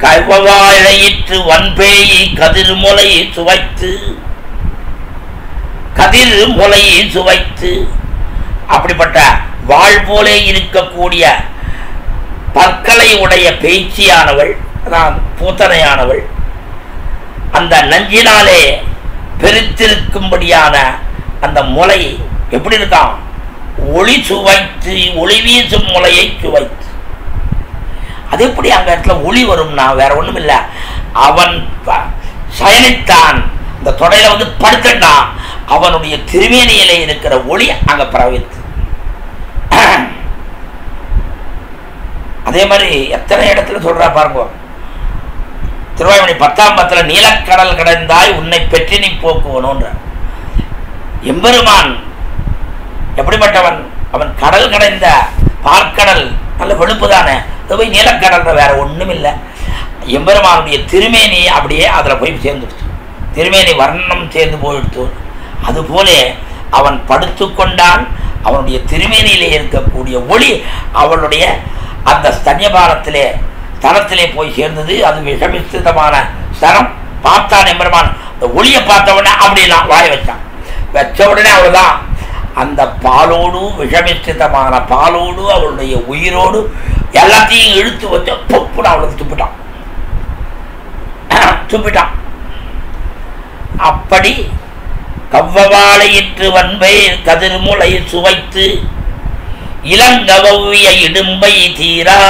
கல்வவாழையிற்று வன்பேயை கதிர் முலையை சுவைத்து, கதிர் முலையை சுவைத்து, அப்படிப்பட்ட வாழ் போலே இருக்கக்கூடிய பற்களை உடைய பேச்சியானவள், அதான் பூத்தனையானவள், அந்த நஞ்சினாலே பெருத்திருக்கும்படியான அந்த முலை எப்படி இருக்கான்? ஒளி சுவைத்து, ஒளி வீசும் முலையை சுவைத்து. அது எப்படி அங்க இடத்துல ஒளி வரும்னா வேற ஒண்ணும் இல்லை, அவன் சயனித்தான், இந்த தொடையில வந்து படுத்துட்டான், அவனுடைய திருமேனியிலே இருக்கிற ஒளி அங்க பிரவித்து. அதே மாதிரி எத்தனை இடத்துல சொல்றா பாருங்க. திருவாய்மொழி 10ஆம் பத்துல நீலக்கடல் கடந்தாய் உன்னை பெற்றி நீ போக்குவனோன்ற எம்பெருமான் எப்படிப்பட்டவன்? அவன் கடல் கடைந்த பார்க்கடல் நல்ல வெளுப்பு தானே, அது போய் நீலக்கடல்ற வேற ஒண்ணும் இல்லை. எம்பெருமானுடைய திருமேனி அப்படியே அதுல போய் சேர்ந்துடுச்சு, திருமேனி வர்ணம் சேர்ந்து போயிடுத்து. அதுபோல அவன் படுத்து கொண்டான், அவனுடைய திருமேனியிலே இருக்கக்கூடிய ஒளி அவளுடைய அந்த ஸ்தன்யபானத்திலே ஸ்தனத்திலே போய் சேர்ந்தது. அது விஷமிஸ்திதமான ஸ்தனம். பார்த்தான் எம்பெருமான், அந்த ஒளியை பார்த்த உடனே அப்படிலாம் வாய வச்சான். வச்ச உடனே அவள்தான் அந்த பாலோடு, விஷமிஸ்திதமான பாலோடு, அவளுடைய உயிரோடு எல்லாத்தையும் இழுத்து வச்சு பொப்புன்னு அவளுக்கு துப்பிட்டான். அப்படி கவ்வவாளையிற்று வன்பை கதிர்முலை சுவைத்து இளங்கவிய இடும்பை தீரா.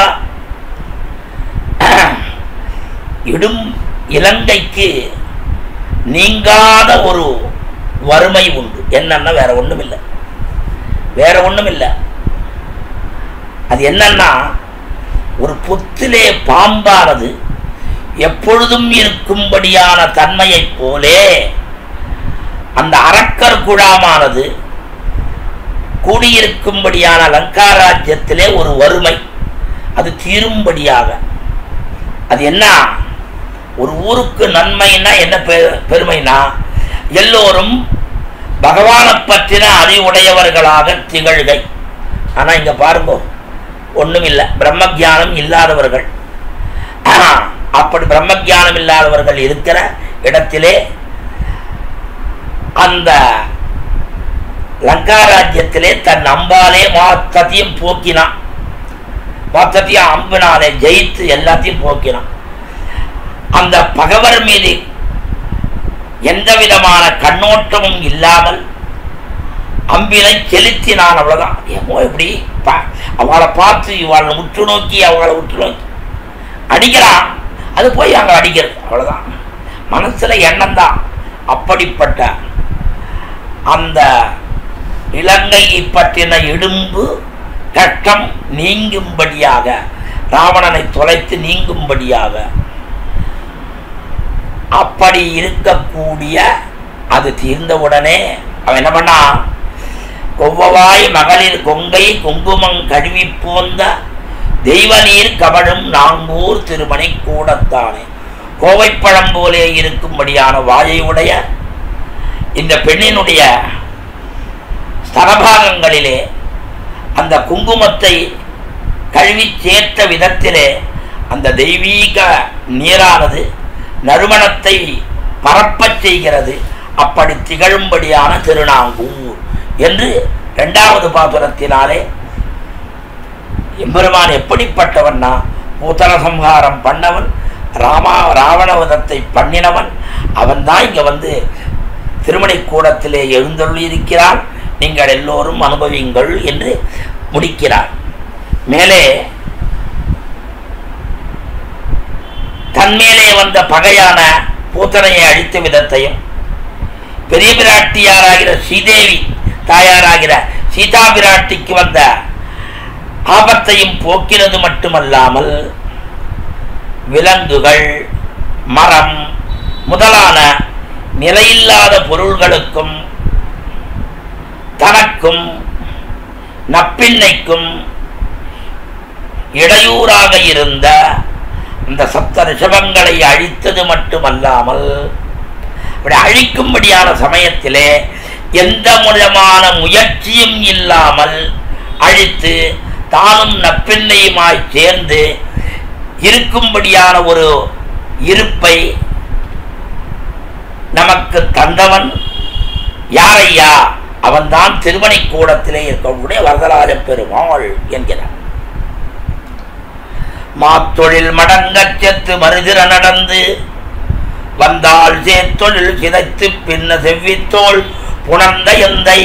இலங்கைக்கு நீங்காத ஒரு வறுமை உண்டு. என்னன்னா வேற ஒண்ணும் இல்லை, வேற ஒண்ணும் இல்லை. அது என்னன்னா, ஒரு பொத்திலே பாம்பானது எப்பொழுதும் இருக்கும்படியான தன்மையை போலே அந்த அரக்கர் குழாமானது கூடியிருக்கும்படியான லங்காராஜ்யத்திலே ஒரு வறுமை, அது தீரும்படியாக. அது என்ன? ஒரு ஊருக்கு நன்மைன்னா என்ன பெருமைனா, எல்லோரும் பகவானை பற்றின அறிவுடையவர்களாக திகழ்கை. ஆனா இங்க பாருங்க, ஒண்ணும் இல்லை, பிரம்மஜானம் இல்லாதவர்கள். அப்படி பிரம்மஜானம் இல்லாதவர்கள் இருக்கிற இடத்திலே அந்த லங்காராஜ்யத்திலே தன் அம்பாலே மொத்தத்தையும் போக்கினான், மொத்தத்தையும் அம்பினாலே ஜெயித்து எல்லாத்தையும் போக்கினான். அந்த பகவர் மீது எந்த விதமான கண்ணோட்டமும் இல்லாமல் அம்பினை செலுத்தினான். அவ்வளவுதான். ஏமோ எப்படி அவளை பார்த்து இவளை உற்று நோக்கி அவளை உற்று நோக்கி அடிக்கிறான், அது போய் அங்க அடிக்கிறது. அவ்வளவுதான், மனசுல எண்ணம் தான். அப்படிப்பட்ட அந்த இலங்கையை பற்றின இடும்பு கஷ்டம் நீங்கும்படியாக, ராவணனை தொலைத்து நீங்கும்படியாக அப்படி இருக்கக்கூடிய அது தீர்ந்தவுடனே அவன் என்ன பண்ணா? கொவ்வவாய் மகளிர் கொங்கை குங்குமம் கழுவி போந்த தெய்வ நீர் கவழும் நாங்கூர் திருமணி கூடத்தானே. கோவைப்பழம் போலே இருக்கும்படியான வாயை உடைய இந்த பெண்ணினுடைய ஸ்தலபாகங்களிலே அந்த குங்குமத்தை கழுவி சேர்த்த விதத்திலே அந்த தெய்வீக நீரானது நறுமணத்தை பரப்பச் செய்கிறது. அப்படி திகழும்படியான திருநாங்கூர் என்று 2வது பாசுரத்தினாலே எம்பெருமான் எப்படிப்பட்டவன்னா, பூதன சம்ஹாரம் பண்ணவன், ராவணவதத்தை பண்ணினவன், அவன் தான் இங்க வந்து திருமணி கூடத்திலே எழுந்தருளியிருக்கிறான், நீங்கள் எல்லோரும் அனுபவியுங்கள் என்று முடிக்கிறார். மேலே தன்மேலே வந்த பகையான பூத்தனையை அழித்த விதத்தையும், பெரிய பிராட்டியாராகிற ஸ்ரீதேவி தாயாராகிற சீதா பிராட்டிக்கு வந்த ஆபத்தையும் போக்கிறது மட்டுமல்லாமல், விலங்குகள், மரம் முதலான நிலையில்லாத பொருள்களுக்கும் தனக்கும் நப்பின்னைக்கும் இடையூறாக இருந்த இந்த சப்த ரிஷபங்களை அழித்தது மட்டுமல்லாமல் அப்படி அழிக்கும்படியான சமயத்திலே எந்த விதமான முயற்சியும் இல்லாமல் அழித்து தானும் நப்பெண்ணையுமாய் சேர்ந்து இருக்கும்படியான ஒரு இருப்பை நமக்கு தந்தவன் யாரையா? அவன்தான் திருமணிக்கூடத்திலே இருக்கக்கூடிய வரதராஜ பெருமாள் என்கிறார். மாத்தொழில் மடங்கச் செத்து மறுதிர நடந்து வந்தால் சேத்தொழில் சிதைத்து பின்ன செவ்வித்தோள் புணர்ந்த எந்தை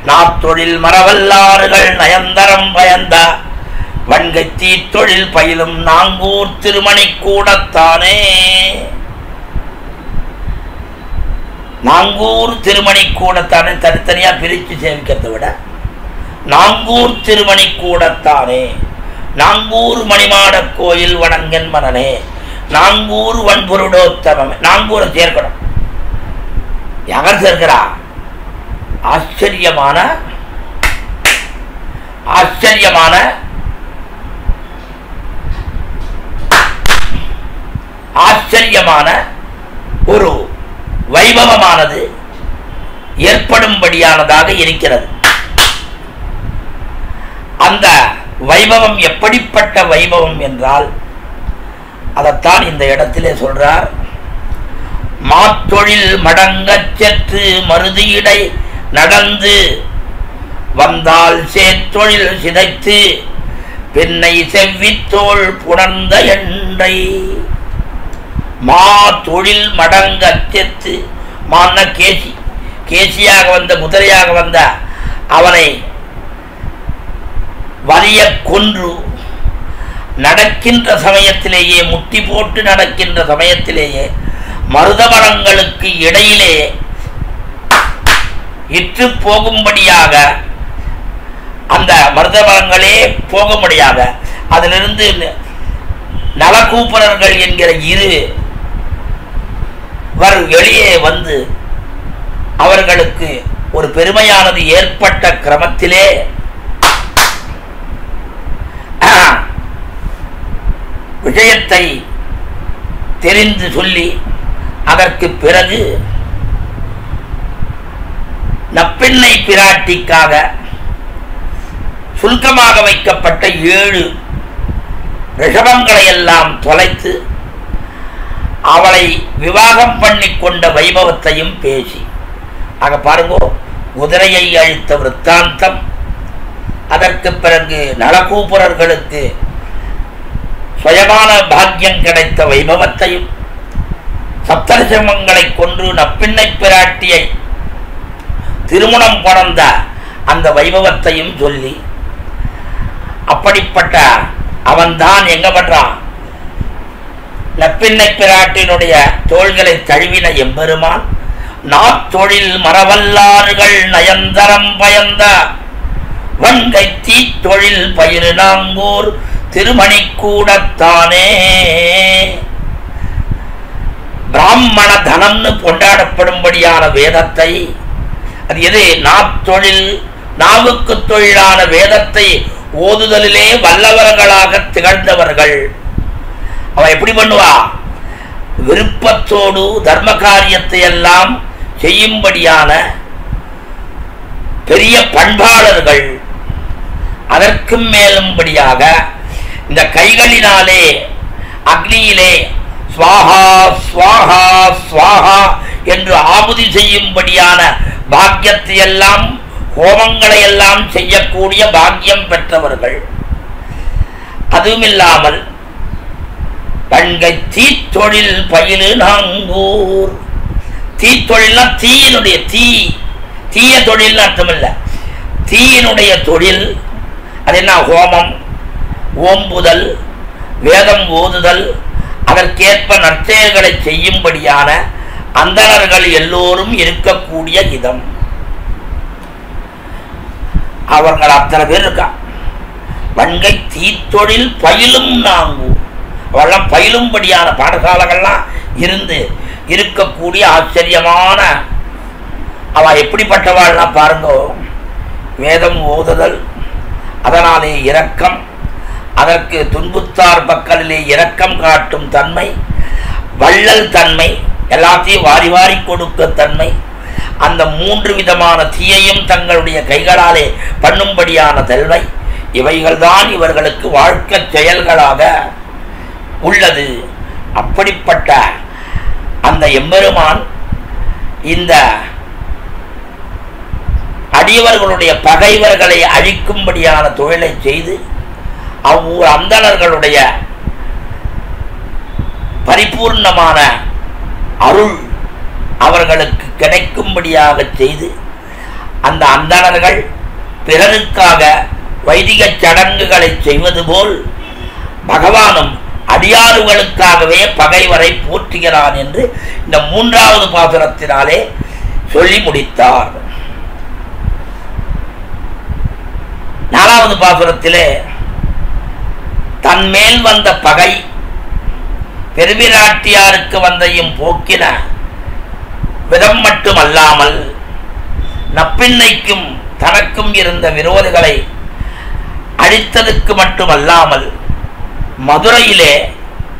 நாத்தொழில் மரவல்லாறுகள் நயந்தரம் பயந்த வன்கை தீத்தொழில் பயிலும் நாங்கூர் திருமணிக்கூடத்தானே. நாங்கூர் திருமணிக்கூடத்தானே தனித்தனியா பிரித்து சேவிக்கிறதை விட நாங்கூர் திருமணிக்கூடத்தானே, நாங்கூர் மணிமாட கோயில் வணங்கன் மனனே, நாங்கூர் வன்பொருடோத்தமே. நாங்கூரை சேர்க்கணும். யார் சேர்க்கிறா? ஆச்சரியமான ஆச்சரியமான ஆச்சரியமான ஒரு வைபவமானது ஏற்படும்படியானதாக இருக்கிறது. அந்த வைபவம் எப்படிப்பட்ட வைபவம் என்றால் அதைத்தான் இந்த இடத்திலே சொல்றார். மாத்தொழில் மடங்கச் செற்று மருதியிடை நடந்து வந்தால் சேத்தொழில் சிதைத்து பின்னை செவ்வித்தோள் புணர்ந்த எண்டை. மா தொழில் மடங்கச் செத்து, மான கேசி, கேசியாக வந்த குதிரையாக வந்த அவனை வலிய கொன்று நடக்கின்ற சமயத்திலேயே, முட்டி போட்டு நடக்கின்ற சமயத்திலேயே மருதமரங்களுக்கு இடையிலே இற்று போகும்படியாக, அந்த மருதமரங்களே போகும்படியாக அதிலிருந்து நலக்கூப்பரர்கள் என்கிற இருவர் வெளியே வந்து அவர்களுக்கு ஒரு பெருமையானது ஏற்பட்ட கிரமத்திலே விஷயத்தை தெரிந்து சொல்லி அதற்கு பிறகு நப்பெண்ணை பிராட்டிக்காக சுல்கமாக வைக்கப்பட்ட 7 ரிஷபங்களை எல்லாம் தொலைத்து அவளை விவாகம் பண்ணி கொண்ட வைபவத்தையும் பேசி, ஆக பாருங்கோ, குதிரையை அழித்த விற்த்தாந்தம், அதற்கு பிறகு நலகூபுரர்களுக்கு சுயமான பாக்கியம் கிடைத்த வைபவத்தையும், சப்தரிஷபங்களை கொன்று நப்பெண்ணை பிராட்டியை திருமணம் கொண்ட அந்த வைபவத்தையும் சொல்லி, அப்படிப்பட்ட அவன்தான் எங்க பண்றான்? நப்பெண்ணை பிராட்டினுடைய தோள்களை தழுவின எம்பெருமான் நாத்தொழில் மரவல்லாறுகள் நயந்தரம் பயந்த வன்கை தீத்தொழில் பயிரு நாங்கூர் திருமணிக்கூடத்தானே. பிராமண தனம்னு கொண்டாடப்படும்படியான வேதத்தை, அது எது? நாத்தொழில், நாவுக்கு தொழிலான வேதத்தை ஓதுதலிலே வல்லவர்களாக திகழ்ந்தவர்கள். அவ எப்படி பண்ணுவா? விருப்பத்தோடு தர்ம காரியத்தை எல்லாம் செய்யும்படியான பெரிய பண்பாளர்கள். அதற்கும் மேலும்படியாக இந்த கைகளினாலே அக்னியிலே ஸ்வாஹா ஸ்வாஹா ஸ்வாஹா என்று ஆபுதி செய்யும்படியான பாக்கியத்தை எல்லாம், ஹோமங்களை எல்லாம் செய்யக்கூடிய பாக்கியம் பெற்றவர்கள். அதுவும் இல்லாமல் வன்கை தீத்தொழில் பயிலு நாங்கூர். தீத்தொழில்னா தீயினுடைய தீய தொழில் அர்த்தம் இல்ல, தீயினுடைய தொழில். அது என்ன? ஹோமம், ஓம்புதல், வேதம் ஓதுதல், அதற்கேற்ப நற்செயல்களை செய்யும்படியான அந்தணர்கள் எல்லோரும் இருக்கக்கூடிய இடம். அவர்கள் அத்தனை பேர் இருக்கா. வன்கை தீத்தொழில் பயிலும் நாங்கூர். அவெல்லாம் பயிலும்படியான பாடசாலைகள்லாம் இருந்து இருக்கக்கூடிய ஆச்சரியமான அவ எப்படிப்பட்டவாள்னா பாருங்க. வேதம் ஓதுதல், அதனாலே இரக்கம், அதற்கு துன்புத்தார் பக்கலிலே இரக்கம் காட்டும் தன்மை, வள்ளல் தன்மை, எல்லாத்தையும் வாரி வாரி கொடுக்க தன்மை, அந்த 3 விதமான தீயையும் தங்களுடைய கைகளாலே பண்ணும்படியான தன்மை, இவைகள்தான் இவர்களுக்கு வாழ்க்கை செயல்களாக உள்ளது. அப்படிப்பட்ட அந்த எம்பெருமான் இந்த அடியவர்களுடைய பகைவர்களை அழிக்கும்படியான தொழிலை செய்து அவ்வூர் அந்தணர்களுடைய பரிபூர்ணமான அருள் அவர்களுக்கு கிடைக்கும்படியாக செய்து அந்த அந்தணர்கள் பிறருக்காக வைதிக சடங்குகளை செய்வது போல் பகவானும் அடியாறுகளுக்காகவே பகைவரை போற்றுகிறான் என்று இந்த 3வது பாசுரத்தினாலே சொல்லி முடித்தார். 4வது பாசுரத்திலே தன்மேல் வந்த பகை பெருவிராட்டியாருக்கு வந்தையும் போக்கின விதம் மட்டுமல்லாமல் நப்பின்னைக்கும் தனக்கும் இருந்த விரோதிகளை அழித்ததுக்கு மட்டுமல்லாமல் மதுரையிலே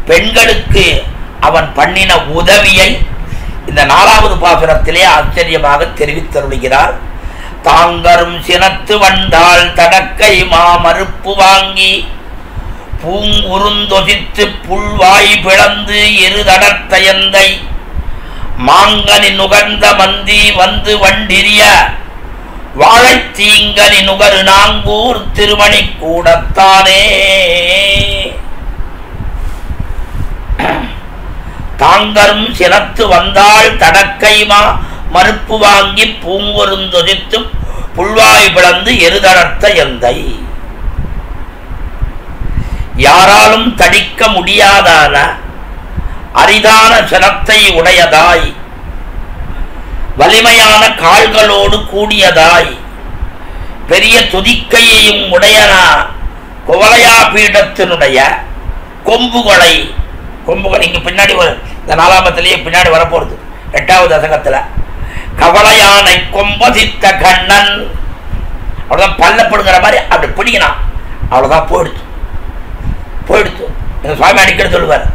பெண்களுக்கு அவன் பண்ணின உதவியை இந்த 4வது பாசுரத்திலே ஆச்சரியமாக தெரிவித்தருளுகிறார். தாங்கரும் சினத்து வந்தால் தடக்கை மாமறுப்பு வாங்கி பூங்குருந்தொசித்து புல்வாய் பிளந்து எருதடர்த்தயந்தை மாங்கனி நுகர்ந்த மந்தி வந்து வண்டிரிய வாழைத்தீங்கனி நுகரு நாங்கூர் திருமணி கூடத்தானே. தாங்கரும் சினத்து வந்தால் தடக்கைமா மறுப்பு வாங்கி பூங்குருந்தொசித்து புல்வாய் பிளந்து எருதடர்த்த எந்தை. யாராலும் தடிக்க முடியாதான அரிதான சினத்தை உடையதாய் வலிமையான கால்களோடு கூடியதாய் பெரிய துதிக்கையையும் உடையனா குவலையா பீடத்தினுடைய கொம்புகளை இங்க பின்னாடி இந்த 4ஆமத்திலேயே பின்னாடி வரப்போறது 8வது தசகத்துல கவலையானை கொம்பதித்த கண்ணன் அவ்வளவுதான் பல்லப்படுங்கிற மாதிரி அப்படி பிடிக்கணும். அவ்வளவுதான் போயிடுச்சு. சுவாமி அடிக்கடி சொல்லுவார்,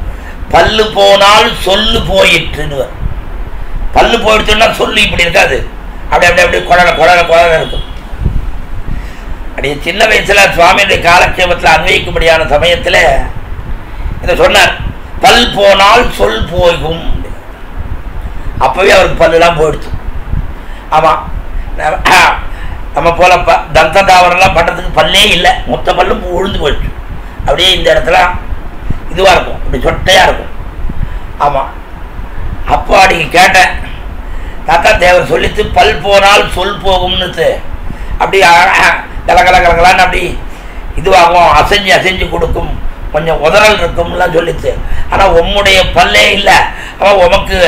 பல்லு போனால் சொல்லு போயிட்டுன்னு. பல்லு போயிடுச்சுன்னா சொல்லு இப்படி இருக்காது, அப்படி குழல இருக்கும். அப்படியே சின்ன வயசுல சுவாமியுடைய காலக்ஷேபத்தில் அன்வைக்கும்படியான சமயத்தில் இதை சொன்னார், பல் போனால் சொல் போகும். அப்பவே அவருக்கு பல்லுலாம் போயிடுச்சு. ஆமாம், நம்ம போல தந்த தாவரெல்லாம் பண்ணுறதுக்கு பல்லே இல்லை, மொத்த பல்லும் உழுந்து போயிடுச்சு. அப்படியே இந்த இடத்துல இதுவாக இருக்கும், இப்படி சொட்டையாக இருக்கும். ஆமாம், அப்போ அன்றைக்கி கேட்டேன், தாத்தா தேவர் சொல்லித்து பல் போனால் சொல் போகும்னு. அப்படி கலகலான்னு அப்படி இதுவாகும், அசைஞ்சு கொடுக்கும், கொஞ்சம் உதறல் இருக்கும்லாம் சொல்லிச்சு. ஆனால் உம்முடைய பல்லே இல்லை, அவன் உமக்கு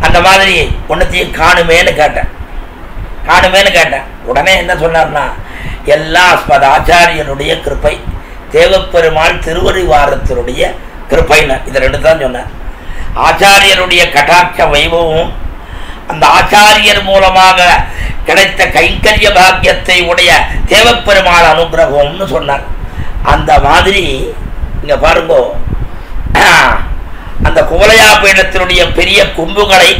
அந்த மாதிரி ஒன்றத்தையும் காணுமேன்னு கேட்டேன். உடனே என்ன சொன்னார்னா, எல்லாம் அஸ்மத் ஆச்சாரியனுடைய கிருப்பை, தேவப்பெருமாள் திருவடிவாரத்தினுடைய கிருப்பைன்னு இதை 2 தான் சொன்னார். ஆச்சாரியருடைய கடாட்ச வைபவமும் அந்த ஆச்சாரியர் மூலமாக கிடைத்த கைங்கரிய பாக்கியத்தை உடைய தேவப்பெருமாள் அனுகிரகம்னு சொன்னார். அந்த மாதிரி இங்க பாருங்க, அந்த குவலையா பீடத்தினுடைய பெரிய கொம்புகளை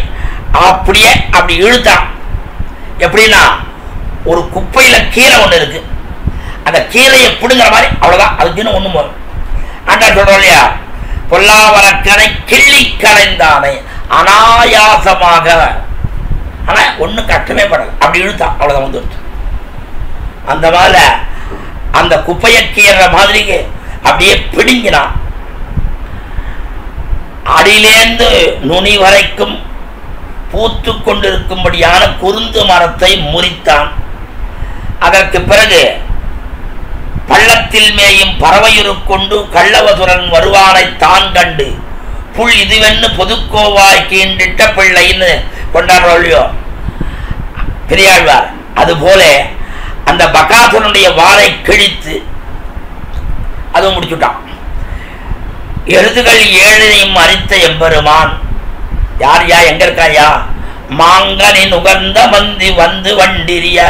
அப்படியே அப்படி இழுத்தான். எப்படின்னா, ஒரு குப்பையில கீரை ஒண்ணு இருக்கு, அந்த கீரையை பிடுங்கிற மாதிரி, அவ்வளவுதான். அதுக்குன்னு ஒண்ணும் போதும். ஆண்டா சொல்றோம் இல்லையா, பொல்லாவரக்கனை கிள்ளி கலைந்தானே அனாயாசமாக, ஆனா ஒன்னும் கஷ்டமே படல, அப்படி இழுத்தான், அவ்வளவுதான் வந்துருச்சு. அந்த மாதிரி அந்த குப்பையை கீற மாதிரி அப்படியே பிடுங்கினான். அடியிலேந்து நுனி வரைக்கும் பூத்து கொண்டிருக்கும்படியான குருந்து மரத்தை முறித்தான். அதற்கு பிறகு பள்ளத்தில் மேயும் பறவையுருக்கொண்டு கள்ளவசுரன் வருவானை தான் கண்டு புல் இதுவென்னு பொதுக்கோவாய் கீண்டிட்ட பிள்ளைன்னு கொண்டாடுறோம் பெரியாழ்வார். அதுபோல அந்த பகாசுரனுடைய வாளை கிழித்து அதுவும் முடிச்சுட்டான். எருதுகள் 7ஐயும் அரித்த எம்பெருமான் யார் எங்க இருக்காயா, மாங்கனி நுகர்ந்த மந்தி வந்து வண்டிரிய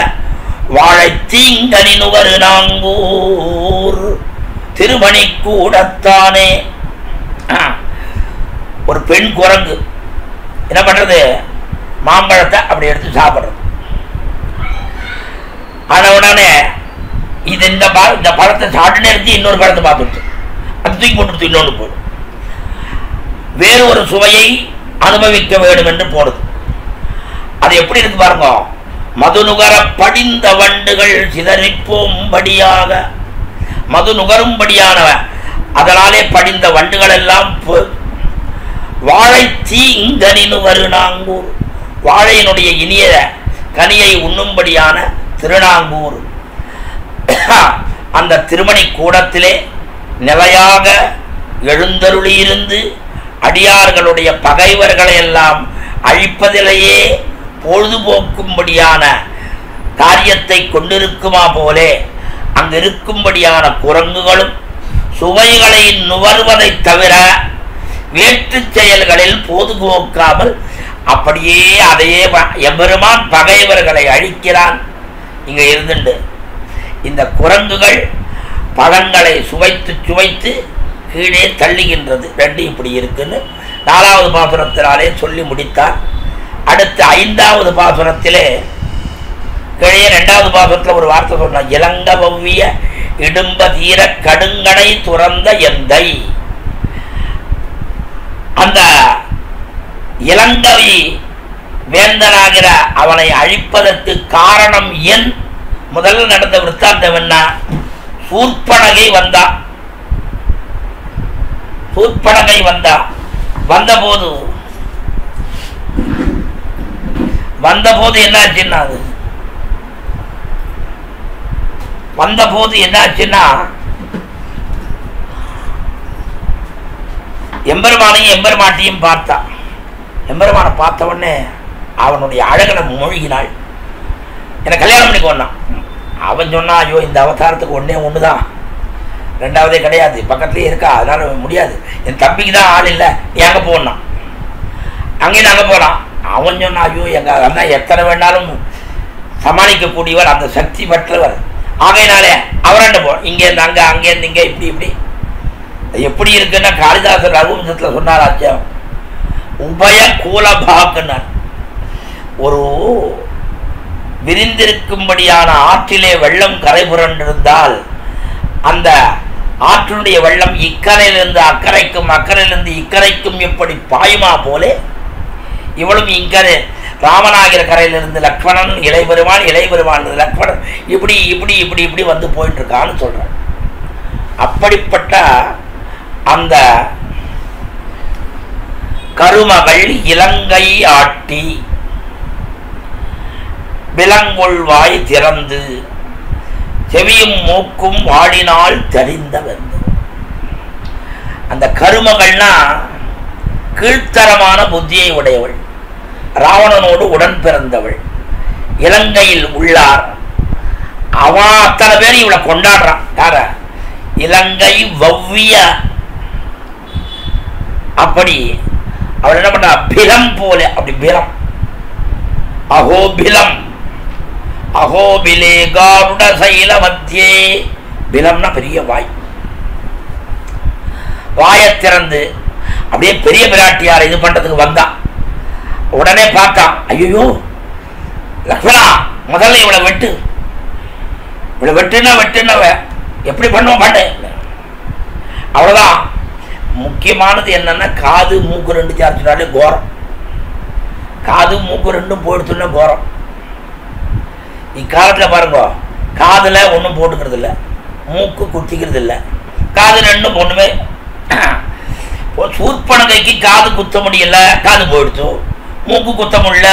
வாழை தீங்கனி நுகரு நாங்கூர் திருமணி கூடத்தானே. ஒரு பெண் குரங்கு என்ன பண்றது, மாம்பழத்தை அப்படி எடுத்து சாப்பிடுறது. ஆன உடனே இது இந்த பழத்தை சாப்பிட்டுனே இருந்து இன்னொரு பழத்தை பார்த்துட்டு அது தூக்கி போட்டு இன்னொன்று போடும். வேறு ஒரு சுவையை அனுபவிக்க வேண்டும் என்று போடுது. அது எப்படி இருக்கு பாருங்க. மது நுகர படிந்த வண்டுகள் சிதறிப்போம்படியாக, மது நுகரும்படியானவன் அதனாலே படிந்த வண்டுகள் எல்லாம் வாழை தீங்கனினு வருநாங்கூர், வாழையினுடைய இனிய கனியை உண்ணும்படியான திருநாங்கூர். அந்த திருமணி கூடத்திலே நிலையாக எழுந்தருளியிருந்து அடியார்களுடைய பகைவர்களை எல்லாம் அழிப்பதிலேயே பொழுதுபோக்கும்படியான காரியத்தை கொண்டிருக்குமா போலே அங்கு இருக்கும்படியான குரங்குகளும் சுவைகளை நுகர்வதை தவிர வேற்று செயல்களில் பொதுபோக்காமல் அப்படியே அதையே எம்பெருமான் பகைவர்களை அழிக்கிறான். இங்க இருந்துண்டு இந்த குரங்குகள் பழங்களை சுவைத்து சுவைத்து கீழே தள்ளுகின்றது. ரெண்டு இப்படி இருக்குன்னு 4வது பாசுரத்தினாலே சொல்லி முடித்தார். அடுத்து 5வது பாசுரத்திலே கீழே 2வது பாசுரத்தில் ஒரு வார்த்தை சொன்னார். இளங்க வவ்விய இடும்ப தீர கடுங்கடை துறந்த எந்தை. அந்த இளங்கவி வேந்தனாகிற அவனை அழிப்பதற்கு காரணம் என் முதல்ல நடந்த விற்த்தாந்தம் என்ன? சூர்பனகை வந்தா. சூர்பனகை வந்தா. வந்தபோது என்னாச்சுன்னா அது வந்தபோது என்னாச்சுன்னா எம்பெருமானையும் எம்பெருமாட்டியும் பார்த்தா. எம்பெருமானை பார்த்த உடனே அவனுடைய அழகனை மூழ்கினாள். என்னை கல்யாணம் பண்ணிக்கோன்னான். அவன் சொன்னா, ஐயோ இந்த அவதாரத்துக்கு ஒண்ணுதான், 2வதே கிடையாது, பக்கத்துலேயே இருக்கா, அதனால முடியாது, என் தம்பிக்கு தான் ஆள் இல்லை, நீ அங்கே போனான். அங்கே நாங்கள் போகலாம். அவன் சொன்னா, ஐயோ எங்க அண்ணா எத்தனை வேணாலும் சமாளிக்கக்கூடியவர், அந்த சக்தி பெற்றவர், ஆகையினாலே அவராண்ட போ, இங்கேருந்து அங்கே, அங்கேருந்து இங்கே, இப்படி இப்படி எப்படி இருக்குன்னா காளிதாசர் ரகுவம்சத்தில் சொன்னார். ஆச்சம் உபய கூலபாக்குனார். ஒரு விரிந்திருக்கும்படியான ஆற்றிலே வெள்ளம் கரை புரண்டிருந்தால் அந்த ஆற்றினுடைய வெள்ளம் இக்கரையிலிருந்து அக்கறைக்கும் அக்கறையிலிருந்து இக்கரைக்கும் எப்படி பாயுமா போலே இவளும் இங்கரை ராமநாயகர் கரையிலிருந்து லக்ஷ்மணன் இளைபெருமான், இளைபெருமான் லக்ஷ்மணன், இப்படி இப்படி இப்படி இப்படி வந்து போயிட்டு இருக்கான்னு சொல்றான். அப்படிப்பட்ட அந்த கருமகள் இலங்கை ஆட்டி விலங்கொள்வாய் திறந்து செவியும் மூக்கும் வாடினால் தெரிந்தவன். அந்த கருமகள்னா கீழ்த்தரமான புத்தியை உடையவள், ராவணனோடு உடன் பிறந்தவள், இலங்கையில் உள்ளார். அவன் அத்தனை பேர் இவளை கொண்டாடுறான். யார? இலங்கை வவ்விய. அப்படி அவள் என்ன பண்றா? பிலம் போல, அப்படி பிலம், அகோபிலம், அகோபிலே காருட சைல மத்தியே. பிலம்னா பெரிய வாய், வாயை திறந்து அப்படியே பெரிய பிராட்டியார் இது பண்றதுக்கு வந்தான். உடனே பார்த்தான், ஐயோ லக்ஷ்மணா முதல்ல இவளை வெட்டு, இவளை வெட்டுனவ எப்படி பண்ணுவோம் பாட்டு. அவ்வளவுதான். முக்கியமானது என்னன்னா காது மூக்கு 2 சார்ஜினாலே கோரம். காது மூக்கு 2 போயிடுச்சுன்னா கோரம். இக்காலத்தில் பாருங்க, காதுல ஒன்றும் போட்டுக்கிறது இல்லை, மூக்கு குத்திக்கிறது இல்லை, காது 2 ஒண்ணுமே. சூர்பனகைக்கு காது குத்த முடியல, காது போயிடுச்சு. மூக்கு குத்த முடியல,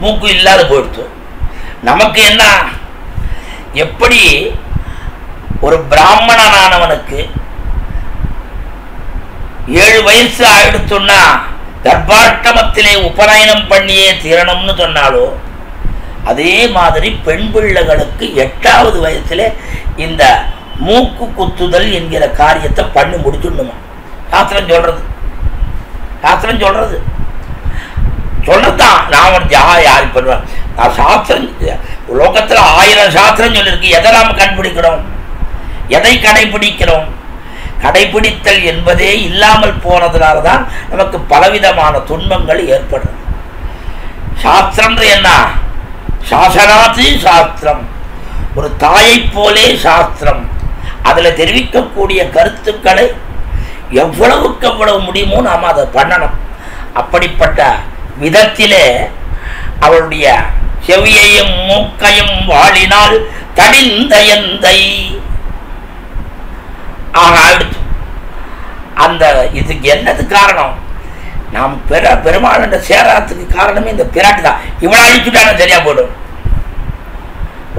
மூக்கு இல்லாத போயிடுச்சு. நமக்கு என்ன, எப்படி ஒரு பிராமணனானவனுக்கு 7 வயசு ஆயிடுச்சுன்னா கர்ப்பாஷ்டமத்திலே உபநயனம் பண்ணியே தீரணும்னு சொன்னாலோ, அதே மாதிரி பெண் பிள்ளைகளுக்கு 8வது வயசுல இந்த மூக்கு குத்துதல் என்கிற காரியத்தை பண்ணி முடிச்சுடணுமா. சாஸ்திரம் சொல்றது, சாஸ்திரம் சொல்றது சொல்லத்தான். நான் யார் பண்ணுவேன், நான் சாஸ்திரம் லோகத்தில் 1000 சாஸ்திரம் சொல்லியிருக்கு. எதை நாம் கண்டுபிடிக்கிறோம், எதை கடைபிடிக்கிறோம்? கடைபிடித்தல் என்பதே இல்லாமல் போனதுனால்தான் நமக்கு பலவிதமான துன்பங்கள் ஏற்படுறது. சாஸ்திரம் என்ன? சாசனாத்து சாஸ்திரம், ஒரு தாயை போலே சாஸ்திரம். அதுல தெரிவிக்கக்கூடிய கருத்துக்களை எவ்வளவுக்கு எவ்வளவு முடியுமோ நாம் அதை பண்ணணும். அப்படிப்பட்ட விதத்திலே அவளுடைய செவியையும் மூக்கையும் வாழினால் தடிந்த எந்தை ஆகிடுச்சு. அந்த இதுக்கு என்னது காரணம்? நாம் பெருமாள் என்ற சேராத்துக்கு காரணமே இந்த பிராட்டி தான். இவளை அழிச்சுட்டான சரியா போடும்.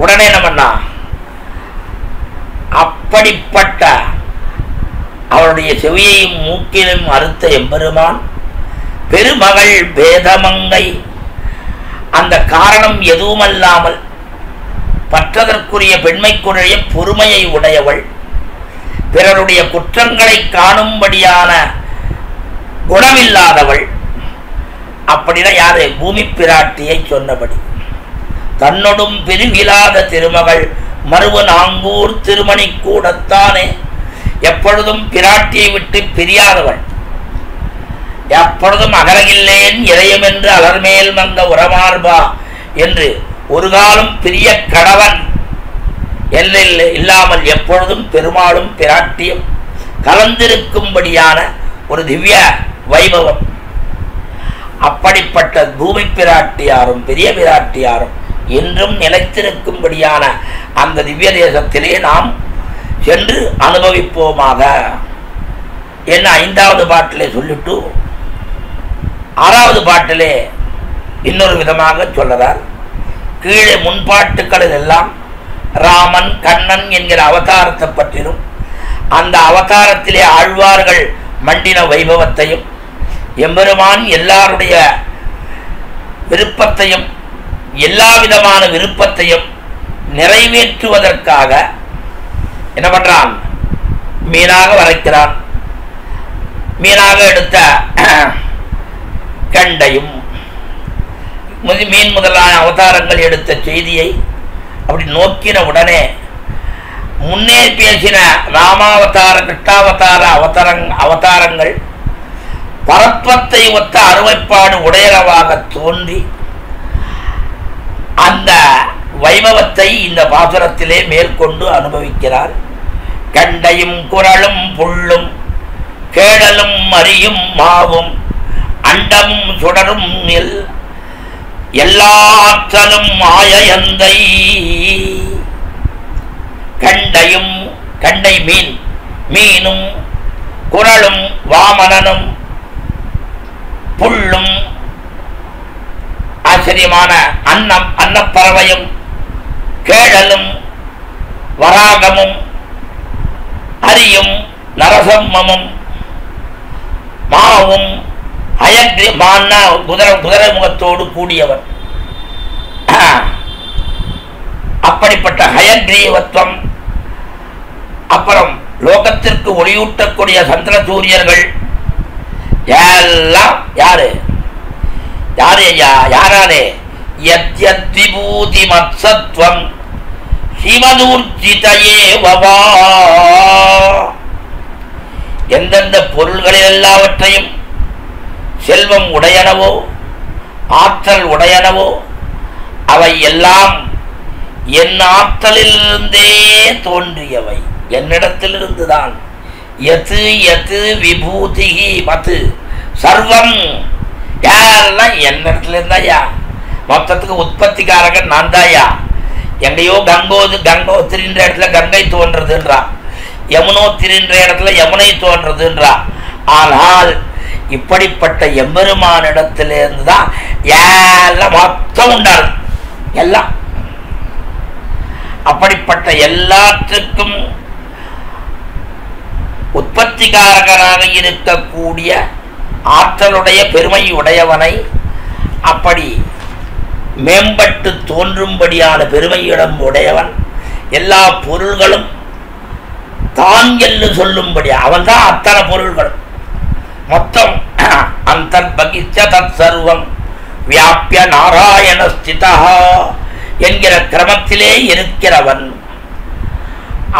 உடனே என்ன பண்ணா? அப்படிப்பட்ட அவருடைய செவியையும் மூக்கிலும் அறுத்த எம்பெருமான் பெருமகள் பேதமங்கை, அந்த காரணம் எதுவுமல்லாமல் பற்றதற்குரிய பெண்மைக்குரிய பொறுமையை உடையவள், பிறருடைய குற்றங்களை காணும்படியான குணமில்லாதவள். அப்படின்னா யாரு? பூமி பிராட்டியை சொன்னபடி. தன்னொடும் பிரிவிலாத திருமகள் மருவு நாங்கூர் திருமணி கூடத்தானே, எப்பொழுதும் பிராட்டியை விட்டு பிரியாதவள், எப்பொழுதும் அகலகில்லேன் இறையம் என்று அலர்மேல் மங்க உரமார்பா என்று ஒரு காலம் பிரிய கடவன் இல்லாமல் எப்பொழுதும் பெருமாளும் பிராட்டியும் கலந்திருக்கும்படியான ஒரு திவ்ய வைபவம். அப்படிப்பட்ட பூமி பிராட்டியாரும் பெரிய பிராட்டியாரும் என்றும் நிலைத்திருக்கும்படியான அந்த திவ்ய தேசத்திலே நாம் சென்று அனுபவிப்போமாக என்ன 5வது பாட்டிலே சொல்லிட்டு 6வது பாட்டிலே இன்னொரு விதமாக சொல்லுறார். கீழே முன்பாட்டுக்களில் எல்லாம் ராமன் கண்ணன் என்கிற அவதாரத்தை பற்றியும் அந்த அவதாரத்திலே ஆழ்வார்கள் மண்டின வைபவத்தையும் எம்பெருமான் எல்லாருடைய விருப்பத்தையும் எல்லா விதமான விருப்பத்தையும் நிறைவேற்றுவதற்காக என்ன பண்றான்? மீனாக வரைக்கிறான். மீனாக எடுத்த கண்டையும் மீன் முதலான அவதாரங்கள் எடுத்த செய்தியை அப்படி நோக்கின உடனே முன்னே பேசின ராமாவதார கிருஷ்ணாவதார அவதாரங்கள் பரத்வத்தை ஒத்த அருமைப்பாடு உடையளவாக தோன்றி அந்த வைபவத்தை இந்த பாசுரத்திலே மேற்கொண்டு அனுபவிக்கிறார். கண்டையும் குரலும் புள்ளும் கேடலும் மறியும் மாவும் அண்டமும் சுடரும் எல்லாற்றலும் ஆயந்தை. கண்டையும் கண்டை மீனும் குரலும் வாமனனும் புல்லும் ஆச்சரியமான அன்னப்பறவையும் கேழலும் வராகமும் அரியும் நரசம்மமும் மாவும் குதிரை முகத்தோடு கூடியவன். அப்படிப்பட்ட ஹயக்ரீவத்துவம், அப்புறம் லோகத்திற்கு ஒளியூட்டக்கூடிய சந்திர சூரியர்கள் எல்லாம் யாரு ஐயா? யாராலே? யத்யத்விபூதி மத்சத்வம் சிவதூர்ஜிதயேவவா. எந்தெந்த பொருள்களில் எல்லாவற்றையும் செல்வம் உடையனவோ ஆற்றல் உடையனவோ அவை எல்லாம் என் ஆற்றலிலிருந்தே தோன்றியவை, என்னிடத்திலிருந்துதான். எது எது விபூதிகி மது சர்வம், யாரெல்லாம் என்னிடத்துல இருந்தாயா? மொத்தத்துக்கு உற்பத்திக்காரகன் நான் தாயா. எங்கேயோ கங்கோத்திரின்ற இடத்துல கங்கை தோன்றதுன்றா, யமுனோத்திரின்ற இடத்துல யமுனை தோன்றதுன்றா. ஆனால் இப்படிப்பட்ட எம்பெருமானிடத்திலிருந்து தான் எல்லாம் மொத்தம் உண்டாரு. எல்லாம் அப்படிப்பட்ட எல்லாற்றுக்கும் உற்பத்திகாரகனாக இருக்கக்கூடிய ஆற்றலுடைய பெருமை உடையவனை அப்படி மேம்பட்டு தோன்றும்படியான பெருமையிடம் உடையவன், எல்லா பொருள்களும் தான் என்று சொல்லும்படி அவன் தான் அத்தனை பொருள்களும் மொத்தம் அந்தர்பகிச்ச தத் சர்வம் வியாபிய நாராயண ஸ்திதா என்கிற கிரமத்திலே இருக்கிறவன்.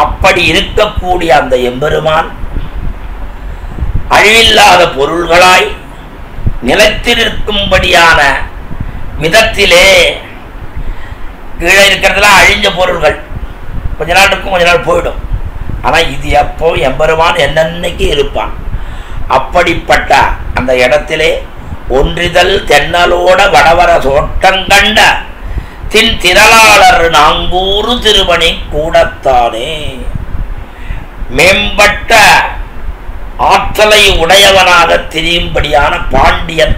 அப்படி இருக்கக்கூடிய அந்த எம்பெருமான் அழிவில்லாத பொருள்களாய் நிலைத்திருக்கும்படியான விதத்திலே கீழே இருக்கிறதுலாம் அழிஞ்ச பொருள்கள், கொஞ்ச நாள் இருக்கும், கொஞ்ச நாள் போயிடும். ஆனால் இது எப்போ எம்பெருமான் என்னன்னைக்கு இருப்பான். அப்படிப்பட்ட அந்த இடத்திலே ஒன்றிதழ் தென்னலோட வடவர சோட்டங்கண்ட தின் திரளாளர் நாங்கூறு திருமணி கூடத்தானே. மேம்பட்ட ஆற்றலை உடையவனாக திரியும்படியான பாண்டியன்,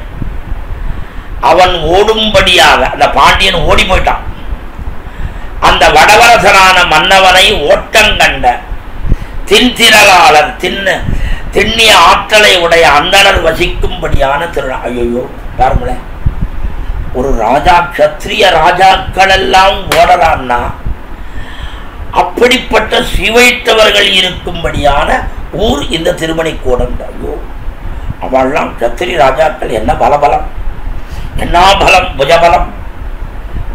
அவன் ஓடும்படியாக, அந்த பாண்டியன் ஓடி போயிட்டான். அந்த வடவரசனான மன்னவனை ஓட்டங்கண்ட தின்திரளாளர், திண்ணிய ஆற்றலை உடைய அந்தனர் வசிக்கும்படியான திருநா. ஐயோ பாருங்களேன், ஒரு ராஜா, கத்திரிய ராஜாக்கள் எல்லாம் ஓடலான்னா அப்படிப்பட்ட சிவைத்தவர்கள் இருக்கும்படியான ஊர் இந்த திருமணிக்கூடம். ஐயோ, அவெல்லாம் கத்திரி ராஜாக்கள் என்ன பலபலம், என்ன பலம், புஜபலம்.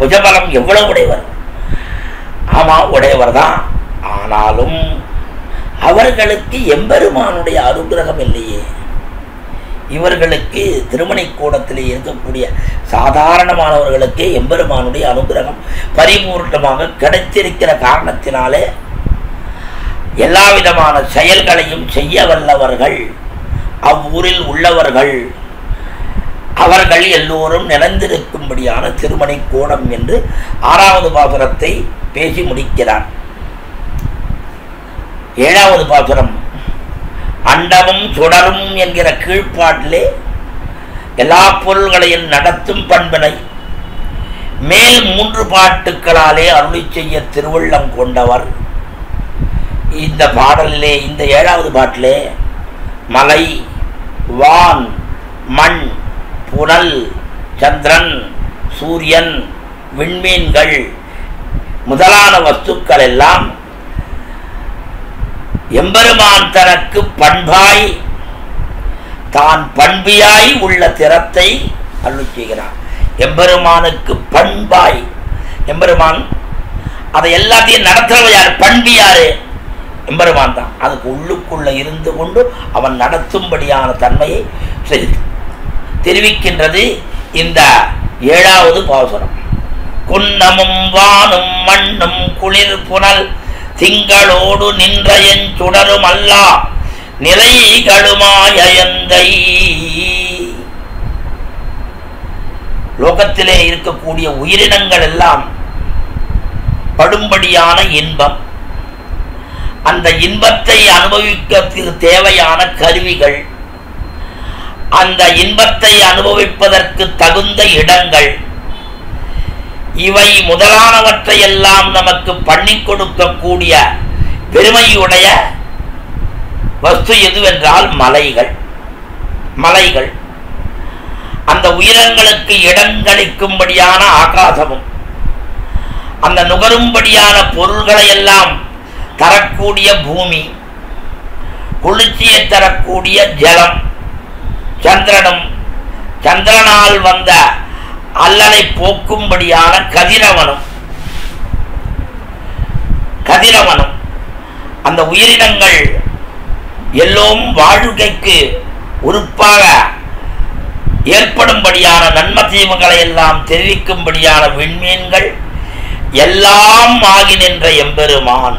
புஜபலம் எவ்வளவு உடையவர்? ஆமா, உடையவர் தான். ஆனாலும் அவர்களுக்கு எம்பெருமானுடைய அனுகிரகம் இல்லையே. இவர்களுக்கு திருமணிக்கூடத்தில் இருக்கக்கூடிய சாதாரணமானவர்களுக்கு எம்பெருமானுடைய அனுகிரகம் பரிபூர்ணமாக கிடைத்திருக்கிற காரணத்தினாலே எல்லா விதமான செயல்களையும் செய்ய வல்லவர்கள் அவ்வூரில் உள்ளவர்கள், அவர்கள் எல்லோரும் நிறைந்திருக்கும்படியான திருமணிக்கூடம் என்று 6வது பாசுரத்தை பேசி முடிக்கிறார். 7வது பாசுரம் அண்டமும் சுடரும் என்கிற கீழ்ப்பாட்டிலே எல்லா பொருள்களையும் நடத்தும் பண்பினை மேல் 3 பாட்டுக்களாலே அருளி செய்ய திருவுள்ளம் கொண்டவர். இந்த பாடலிலே, இந்த 7வது பாட்டிலே மலை, வான், மண், புனல், சந்திரன், சூரியன், விண்மீன்கள் முதலான வஸ்துக்கள் எல்லாம் எம்பெருமான் தனக்கு பண்பாய், தான் பண்பியாய் உள்ள திறத்தை அருள் செய்கிறார். எம்பெருமானுக்கு பண்பாய், எம்பெருமான் அதை எல்லாத்தையும் நடத்துறவ யார்? பண்பு யாரு? எம்பெருமான் தான். அதுக்கு உள்ளுக்குள்ள இருந்து கொண்டு அவன் நடத்தும்படியான தன்மையை தெரிவிக்கின்றது இந்த 7வது பாசுரம். குன்னமும் வானும் மண்ணும் குளிர் புனல் திங்களோடு நின்ற என் சுடரும் அல்லா நிறைகளுமாயந்தை. லோகத்திலே இருக்கக்கூடிய உயிரினங்கள் எல்லாம் படும்படியான இன்பம், அந்த இன்பத்தை அனுபவிக்க தேவையான கருவிகள், அந்த இன்பத்தை அனுபவிப்பதற்கு தகுந்த இடங்கள், இவை முதலானவற்றையெல்லாம் நமக்கு பண்ணி கொடுக்கக்கூடிய பெருமையுடைய வஸ்து எதுவென்றால் மலைகள். மலைகள் அந்த உயிரங்களுக்கு இடங்களிக்கும்படியான ஆகாசமும், அந்த நுகரும்படியான பொருள்களை எல்லாம் தரக்கூடிய பூமி, குளிர்ச்சியை தரக்கூடிய ஜலம், சந்திரனும், சந்திரனால் வந்த அல்லலை போக்கும்படியான கதிரவனும், அந்த உயிரினங்கள் எல்லோரும் வாழ்க்கைக்கு உறுப்பாக ஏற்படும்படியான நன்ம தீமைகளை எல்லாம் தெரிவிக்கும்படியான விண்மீன்கள் எல்லாம் ஆகி நின்ற எம்பெருமான்.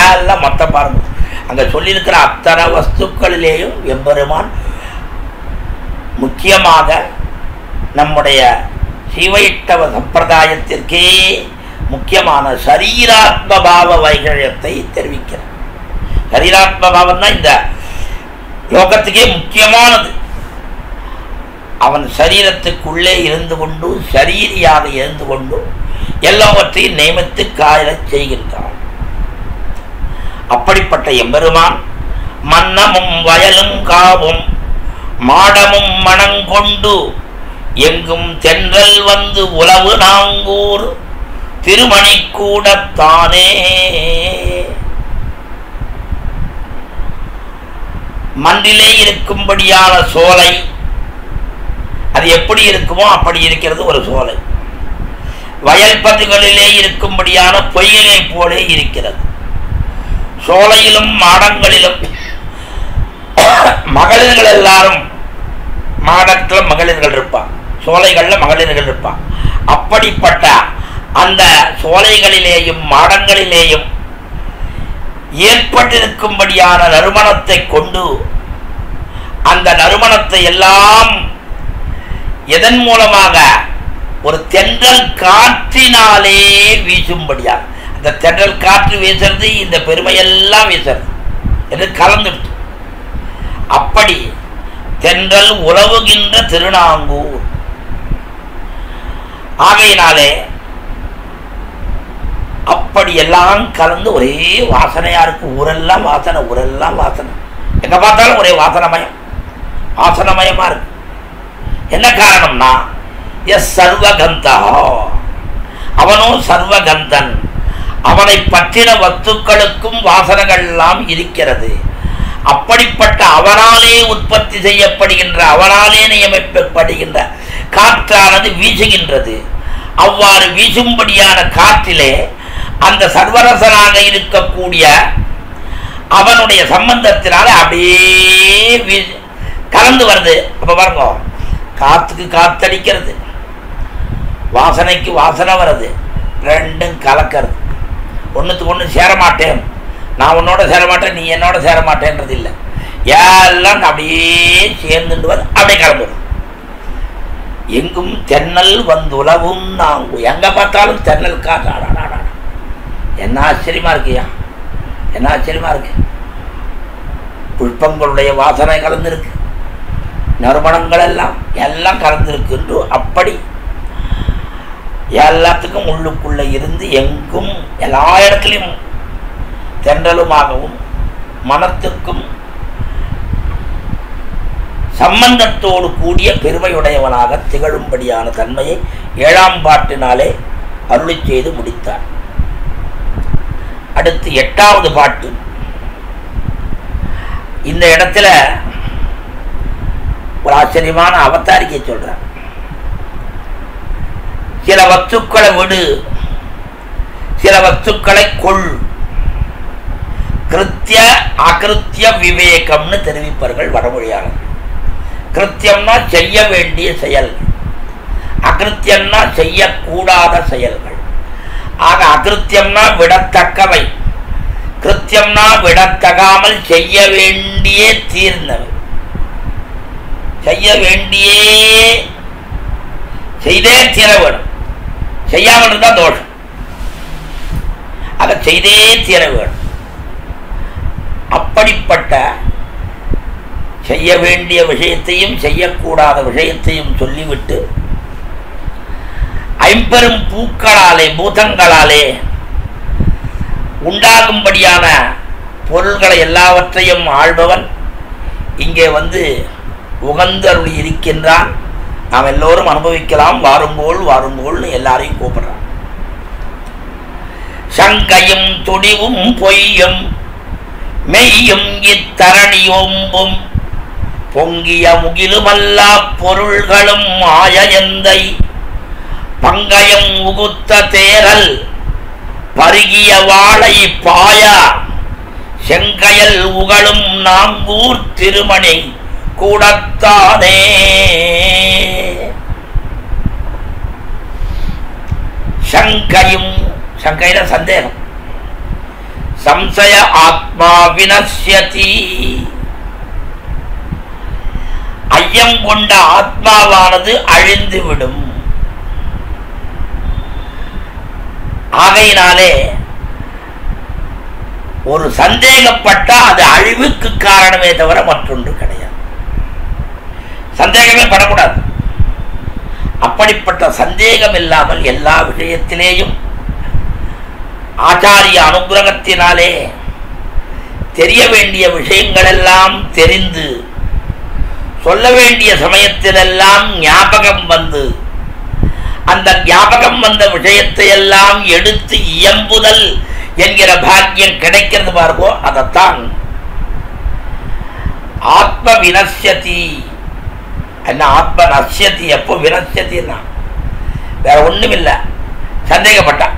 எல்லாம் மொத்த பாருங்க, அங்க சொல்லியிருக்கிற அத்தனை வஸ்துக்களிலேயும் எம்பெருமான் முக்கியமாக நம்முடைய சிவைட்டவ சம்பிரதாயத்திற்கே முக்கியமான சரீராத்ம பாவ வைகரியத்தை தெரிவிக்கிறார். சரீராத்ம பாவம் தான் இந்த லோகத்துக்கே முக்கியமானது. அவன் சரீரத்துக்குள்ளே இருந்து கொண்டு, சரீரியாக இருந்து கொண்டு எல்லாவற்றையும் நியமித்து காயச் செய்கின்றான். அப்படிப்பட்ட எம்பெருமான் மன்னமும் வயலும் காவும் மாடமும் மணங்கொண்டு எங்கும் தென்றல் வந்து உலவு நாங்கூர் திருமணிக்கூடத்தானே. மன்றிலே இருக்கும்படியான சோலை, அது எப்படி இருக்குமோ அப்படி இருக்கிறது ஒரு சோலை. வயல் பகுதிகளிலே இருக்கும்படியான பொய்களை போலே இருக்கிறது. சோலையிலும் மாடங்களிலும் மகளிர்கள் எல்லாரும் மாடத்துல மகளிர்கள் இருப்பான், சோலைகள்ல மகளிர்கள் இருப்பான். அப்படிப்பட்ட அந்த சோலைகளிலேயும் மாடங்களிலேயும் ஏற்பட்டிருக்கும்படியான நறுமணத்தை கொண்டு அந்த நறுமணத்தை எல்லாம் எதன் மூலமாக ஒரு தென்றல் காற்றினாலே வீசும்படியாக, அந்த தென்றல் காற்று வீசுறது இந்த பெருமையெல்லாம் வீசுறது என்று கலந்துடுச்சு. அப்படி தென்றல் உறவுகின்ற திருநாங்கூர். ஆகையினாலே அப்படி எல்லாம் கலந்து ஒரே வாசனையா இருக்கு. ஊரெல்லாம் வாசனை, ஊரெல்லாம் வாசனை, எங்க பார்த்தாலும் ஒரே வாசனமயம், வாசனமயமா இருக்கு. என்ன காரணம்னா சர்வகந்தா, அவனும் சர்வகந்தன். அவனை பற்றின வஸ்துக்களுக்கும் வாசனைகள் எல்லாம் இருக்கிறது. அப்படிப்பட்ட அவனாலே உற்பத்தி செய்யப்படுகின்ற, அவனாலே நியமிக்கப்படுகின்ற காற்றானது வீசுகின்றது. அவ்வாறு வீசும்படியான காற்றிலே அந்த சர்வரசனாக இருக்கக்கூடிய அவனுடைய சம்பந்தத்தினால அப்படியே கலந்து வருது. அப்ப பாருங்க, காத்துக்கு காத்தடிக்கிறது, வாசனைக்கு வாசனை வருது, ரெண்டும் கலக்கிறது. ஒன்றுத்துக்கு ஒன்று சேரமாட்டேன், நான் உன்னோட சேரமாட்டேன், நீ என்னோட சேரமாட்டேன்றது இல்லை. எல்லாம் அப்படியே சேர்ந்துட்டு வந்து அப்படியே கிளம்புறது. எங்கும் தென்னல் வந்துலவும் நாங்கு, எங்க பார்த்தாலும் தென்னல் காற்று. என்ன ஆச்சரியமா இருக்கியா, என்ன ஆச்சரியமா இருக்கு. புஷ்பங்களுடைய வாசனை கலந்துருக்கு, நறுமணங்கள் எல்லாம் கலந்துருக்கு. அப்படி எல்லாத்துக்கும் உள்ளுக்குள்ள இருந்து எங்கும் எல்லா இடத்துலையும் தென்றலுமாகவும் மனத்துக்கும் சம்பந்தத்தோடு கூடிய பெருமையுடையவனாக திகழும்படியான தன்மையை 7ஆம் பாட்டினாலே அருளி செய்து முடித்தார். அடுத்து 8வது பாட்டு. இந்த இடத்துல ஒரு ஆச்சரியமான அவதாரிக்கை சொல்றார். சில வஸ்துக்களை விடு, சில வஸ்துக்களை கொள், கிருத்திய அகிருத்திய விவேகம்னு தெரிவிப்பார்கள் வடமொழியாளர். கிருத்தியம்னா செய்ய வேண்டிய செயல், அகிருத்தியம்னா செய்யக்கூடாத செயல்கள். ஆக அகிருத்தியம்னா விடத்தக்கவை, கிருத்தியம்னா விடத்தகாமல் செய்ய வேண்டிய தீர்ந்தவை. செய்ய வேண்டியே செய்தே தீர வேணும், செய்யாமல் இருந்தா தோஷம். அதை செய்தே தீர வேணும். அப்படிப்பட்ட செய்ய வேண்டிய விஷயத்தையும் செய்யக்கூடாத விஷயத்தையும் சொல்லிவிட்டு ஐம்பெரும் பூக்களாலே பூதங்களாலே உண்டாகும்படியான பொருள்களை எல்லாவற்றையும் ஆள்பவன் இங்கே வந்து உகந்து அருளி இருக்கின்றான். நாம் எல்லோரும் அனுபவிக்கலாம், வாருங்கோள் வாருங்கோள்னு எல்லாரையும் கூப்பிடுறான். சங்கையும் துடிவும் பொய்யும் மெய்யும் இத்தரணியோம்பும் பொங்கிய முகிலுமல்லா பொருள்களும் ஆயந்தை பங்கயம் உகுத்த தேரல் பருகிய வாழை பாயா செங்கையல் உகழும் நாங்கூர் திருமணி கூடத்தானே. சங்கையும், சங்கையில சந்தேகம், சம்சய ஆத்மா வினஷ்யதி, ஐயம் கொண்ட ஆத்மாவானது அழிந்துவிடும். ஆகையினாலே ஒரு சந்தேகப்பட்டா அது அழிவுக்கு காரணமே தவிர மற்றொன்று கிடையாது. சந்தேகமே படக்கூடாது. அப்படிப்பட்ட சந்தேகம் இல்லாமல் எல்லா விஷயத்திலேயும் ஆச்சாரிய அனுகிரகத்தினாலே தெரிய வேண்டிய விஷயங்கள் எல்லாம் தெரிந்து சொல்ல வேண்டிய சமயத்திலெல்லாம் ஞாபகம் வந்து அந்த ஞாபகம் வந்த விஷயத்தை எல்லாம் எடுத்து இயம்புதல் என்கிற பாக்கியம் கிடைக்கிறது பாருங்கோ. அதைத்தான் ஆத்ம வினஷ்யதி. என்ன ஆத்ம நஷ்யதி? எப்போ வினஷ்யத்தின்னா வேற ஒண்ணும் இல்லை, சந்தேகப்பட்டா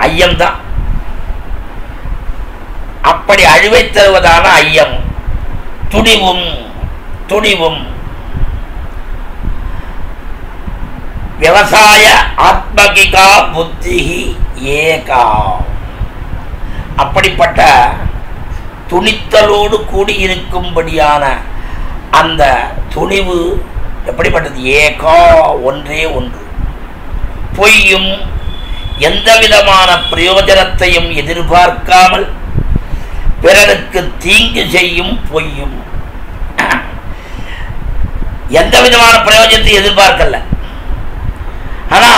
ஐயம்தான். அப்படி அழிவை தருவதான ஐயம் துணிவும் துணிவும் விவசாய ஆத்மகிகா புத்தி ஏகா. அப்படிப்பட்ட துணித்தலோடு கூடியிருக்கும்படியான அந்த துணிவு எப்படிப்பட்டது? ஏகா, ஒன்றே ஒன்று. பொய்யும் எந்த விதமான பிரயோஜனத்தையும் எதிர்பார்க்காமல் பிறருக்கு தீங்கு செய்யும் பொய்யும். எந்த விதமான பிரயோஜனத்தை எதிர்பார்க்கல, ஆனா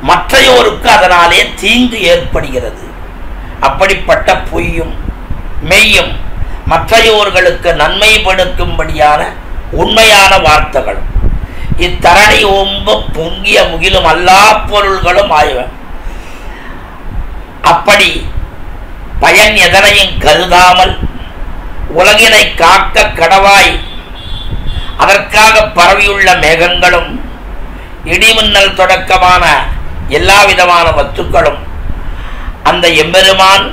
மற்றையோருக்கு அதனாலே தீங்கு ஏற்படுகிறது. அப்படிப்பட்ட பொய்யும் மெய்யும் மற்றையோர்களுக்கு நன்மைப்படுத்தும்படியான உண்மையான வார்த்தைகளும் இத்தரணி ஓம்ப பொங்கிய முகிலும் அல்லா பொருள்களும் ஆய்வன். அப்படி பயன் எதனையும் கருதாமல் உலகினை காக்க கடவாய் அதற்காக பரவியுள்ள மேகங்களும் இடிமின்னல் தொடக்கமான எல்லா விதமான வஸ்துக்களும் அந்த எம்பெருமான்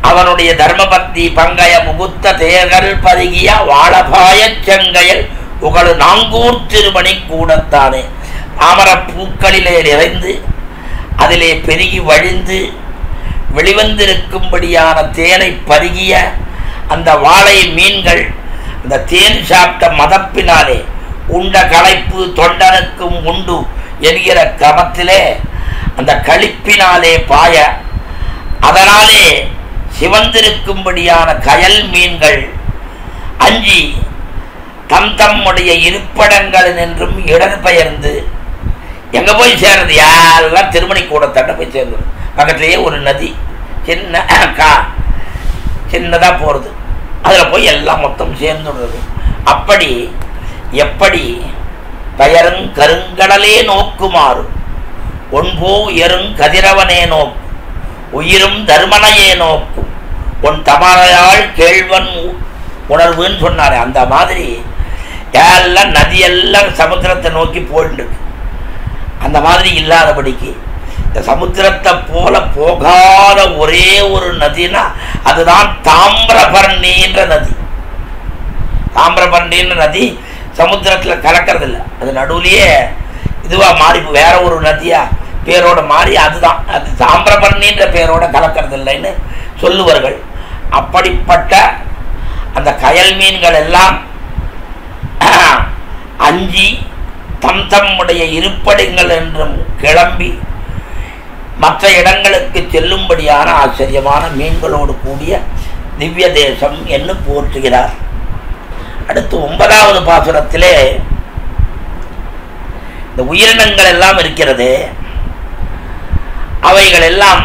அவனுடைய தர்மபக்தி பங்கய முகுத்த தேர்கள் பருகிய வாழபாய செங்கையல் உகளு நாங்கூர் திருமணி கூடத்தானே தாமர பூக்களிலே நிறைந்து அதிலே பெருகி வழிந்து வெளிவந்திருக்கும்படியான தேனை பருகிய அந்த வாழை மீன்கள் அந்த தேன் சாப்பிட்ட மதப்பினாலே உண்ட களைப்பு தொண்டனுக்கும் உண்டு என்கிற கிரமத்திலே அந்த களிப்பினாலே பாய அதனாலே சிவந்திருக்கும்படியான கயல் மீன்கள் அஞ்சி தம் தம்முடைய இருப்பிடங்கள் என்றும் இடம்பெயர்ந்து எங்க போய் சேர்றது? யாரெல்லாம் திருமணி கூடத்தாண்ட போய் சேர்ந்து பக்கத்திலேயே ஒரு நதி சின்னதா போறது, அதுல போய் எல்லாம் மொத்தம் சேர்ந்துடுறது. அப்படி எப்படி பெயரும் கருங்கடலே நோக்குமாறு ஒன்போ எருங் கதிரவனே நோக்கு உயிரும் தர்மனையே நோக்கும் உன் தமரையால் கேள்வன் உணர்வுன்னு சொன்னாரு. அந்த மாதிரி எல்லாம் நதியெல்லாம் சமுத்திரத்தை நோக்கி போயிட்டு இருக்கு. அந்த மாதிரி இல்லாதபடிக்கு இந்த சமுத்திரத்தை போல போகாத ஒரே ஒரு நதினா அதுதான் தாமிரபரணின்ற நதி. தாமிரபரணின்ற நதி சமுத்திரத்துல கலக்கிறது இல்லை, அது நடுவுலயே இதுவா மாறி வேற ஒரு நதியா பேரோட மாறி அதுதான் அது தாமிரபரணின்ற பேரோட கலக்கிறது இல்லைன்னு சொல்லுவார்கள். அப்படிப்பட்ட அந்த கயல் மீன்கள் எல்லாம் அஞ்சி தம் தம்முடைய இருப்படைகள் என்றும் கிளம்பி மற்ற இடங்களுக்கு செல்லும்படியான ஆச்சரியமான மீன்களோடு கூடிய திவ்ய தேசம் என்று போற்றுகிறார். அடுத்து 9வது பாசுரத்திலே இந்த உயிரினங்கள் எல்லாம் இருக்கிறது, அவைகள் எல்லாம்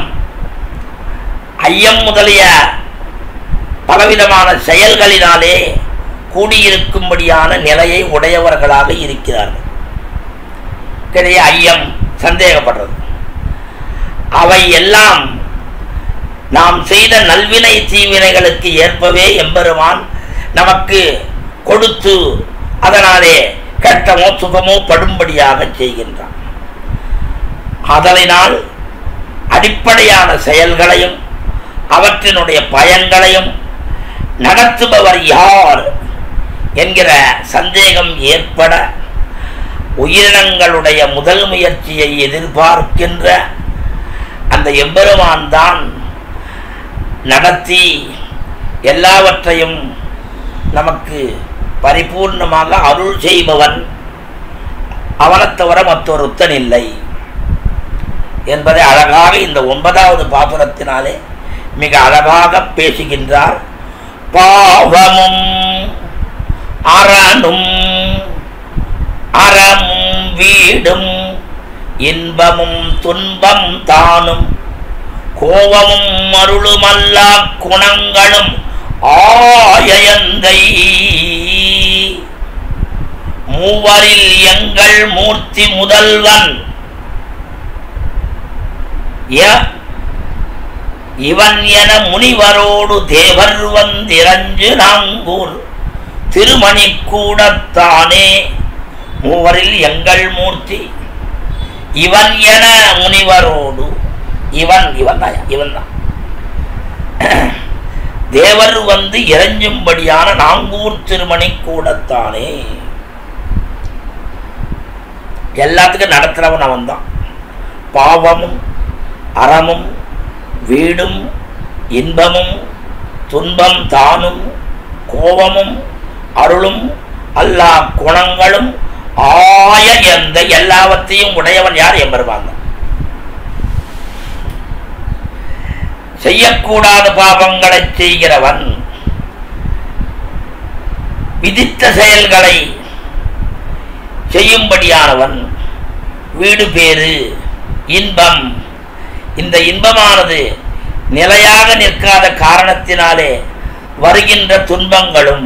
ஐயம் முதலிய பலவிதமான செயல்களினாலே கூடியிருக்கும்படியான நிலையை உடையவர்களாக இருக்கிறார்கள். கிடையாது ஐயம், சந்தேகப்படுறது. அவை எல்லாம் நாம் செய்த நல்வினை தீவினைகளுக்கு ஏற்பவே எம்பெருமான் நமக்கு கொடுத்து அதனாலே கட்டமோ சுகமோ படும்படியாக செய்கின்றான். அதனால் அடிப்படையான செயல்களையும் அவற்றினுடைய பயன்களையும் நடத்துபவர் யார் என்கிற சந்தேகம் ஏற்பட உயிரினங்களுடைய முதல் முயற்சியை எதிர்பார்க்கின்ற அந்த எம்பெருமான் தான் நடத்தி எல்லாவற்றையும் நமக்கு பரிபூர்ணமாக அருள் செய்பவன், அவனைத் தவிர மற்றொருத்தன் இல்லை என்பதை அழகாக இந்த 9வது பாசுரத்தினாலே மிக அழகாக பேசுகின்றார். பாவமும் அறனும் அறமும் வீடும் இன்பமும் துன்பம் தானும் கோபமும் அருளுமல்லா குணங்களும் ஆயந்தை மூவரில் எங்கள் மூர்த்தி முதல்வன் இவன் என முனிவரோடு தேவர் வந்திரஞ்சு நாங்கூர் திருமணி கூடத்தானே. மூவரில் எங்கள் மூர்த்தி இவன் என முனிவரோடு, இவன் தான் தேவர் வந்து இறைஞ்சும்படியான நாங்கூர் திருமணி கூடத்தானே. எல்லாத்துக்கும் நடத்துறவன் அவன் தான். பாவமும் அறமும் வீடும் இன்பமும் துன்பம் தானும் கோபமும் அருளும் அல்லா குணங்களும் ஆய எந்த எல்லாவற்றையும் உடையவன் யார் எம்பெருமான். செய்யக்கூடாத பாவங்களை செய்கிறவன், விதித்த செயல்களை செய்யும்படியானவன், வீடு பேறு இன்பம். இந்த இன்பமானது நிலையாக நிற்காத காரணத்தினாலே வருகின்ற துன்பங்களும்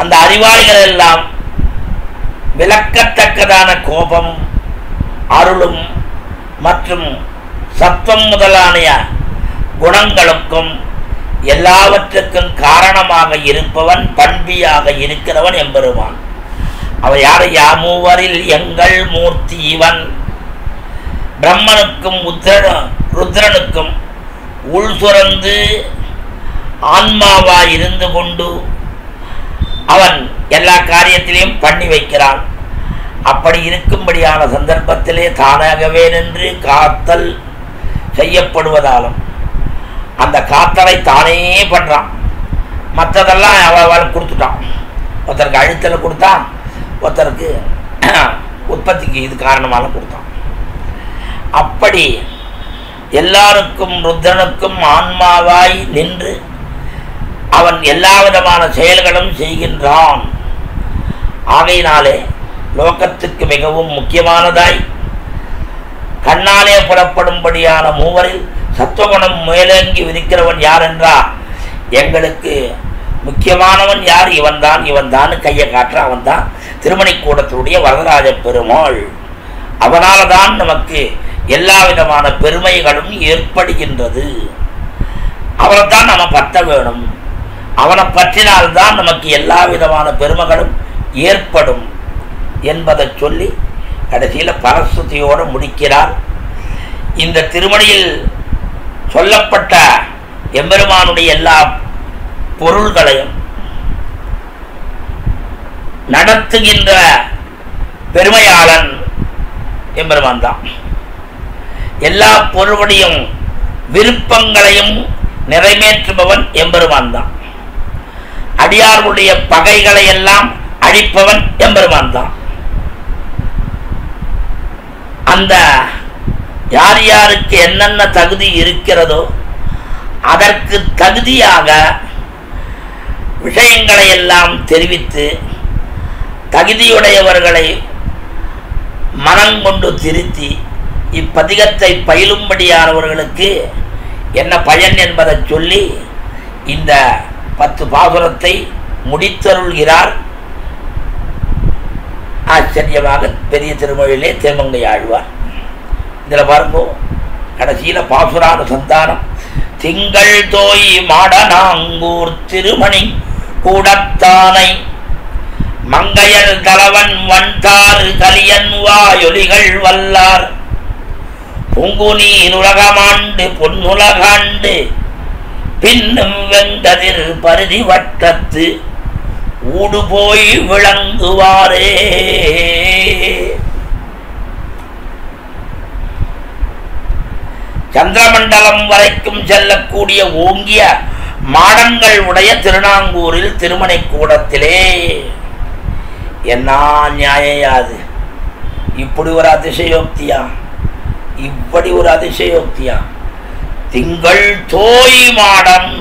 அந்த அறிவாளிகள் எல்லாம் விளக்கத்தக்கதான கோபம் அருளும் மற்றும் சத்துவம் முதலான குணங்களுக்கும் எல்லாவற்றுக்கும் காரணமாக இருப்பவன் பண்பியாக இருக்கிறவன் எம்பெருமான். அவன் யார்? யாமூவரில் எங்கள் மூர்த்தி இவன். பிரம்மனுக்கும் ருத்ரனுக்கும் உள் சுரந்து ஆன்மாவாய் இருந்து கொண்டு அவன் எல்லா காரியத்திலையும் பண்ணி வைக்கிறான். அப்படி இருக்கும்படியான சந்தர்ப்பத்திலே தானாகவே நின்று காத்தல் செய்யப்படுவதாலும் அந்த காத்தலை தானே பண்றான். மற்றதெல்லாம் அவள் கொடுத்துட்டான். ஒருத்தருக்கு அழுத்தல் கொடுத்தான், ஒருத்தருக்கு உற்பத்திக்கு இது காரணமாக கொடுத்தான். அப்படி எல்லாருக்கும் ருத்ரனுக்கும் ஆன்மாவாய் நின்று அவன் எல்லா விதமான செயல்களும் செய்கின்றான். ஆகையினாலே லோகத்துக்கு மிகவும் முக்கியமானதாய் கண்ணாலே புலப்படும்படியான மூவரில் சத்துவகுணம் மேலோங்கி விதிக்கிறவன் யார் என்றால் எங்களுக்கு முக்கியமானவன் யார்? இவன்தான் இவன்தான் கையை காட்டுற அவன் தான் திருமணி கூடத்துடைய வரதராஜ பெருமாள். அவனால தான் நமக்கு எல்லா விதமான பெருமைகளும் ஏற்படுகின்றது. அவனைத்தான் நம்ம பற்ற வேணும். அவனை பற்றினால்தான் நமக்கு எல்லா விதமான பெருமைகளும் ஏற்படும் என்பதை சொல்லி கடைசியில் பரஸ்துதியோடு முடிக்கிறார். இந்த திருமணியில் சொல்லப்பட்ட எம்பெருமானுடைய எல்லா பொருள்களையும் நடத்துகின்ற பெருமையாளன் எம்பெருமான் தான். எல்லா பொருளுடையும் விருப்பங்களையும் நிறைவேற்றுபவன் எம்பெருமான் தான். அடியார்களுடைய பகைகளை எல்லாம் அழிப்பவன் எம்பெருமான் தான். அந்த யார் யாருக்கு என்னென்ன தகுதி இருக்கிறதோ அதற்கு தகுதியாக விஷயங்களை எல்லாம் தெரிவித்து தகுதியுடையவர்களை மனங்கொண்டு திருத்தி இப்பதிகத்தை பயிலும்படியானவர்களுக்கு என்ன பயன் என்பதை சொல்லி இந்த 10 பாசுரத்தை முடித்தருள்கிறார். ஆச்சரியமாக பெரிய திருமொழியிலே திருமங்கை ஆழ்வார். இதில் பாருங்க, கடைசியில் பாசுரான சந்தானம் திங்கள் தோய் மாடனாங்கூர் திருமணி கூடத்தானை மங்கையர் தலைவன் வன்தாறு கலியன் வாயொலிகள் வல்லார் பொங்குநீர் உலகமாண்டு பொன்னுலகாண்டு பின்னும் வெங்கதிர் பருதி வட்டத்து ஊடு போய் விளங்குவாரே. சந்திரமண்டலம் வரைக்கும் செல்லக்கூடிய ஓங்கிய மாடங்கள் உடைய திருநாங்கூரில் திருமணி கூடத்திலே என்ன நியாயாது? இப்படி ஒரு அதிசயோக்தியா? இப்படி ஒரு அதிசயோக்தியா? திங்கள் தோய் மாடம்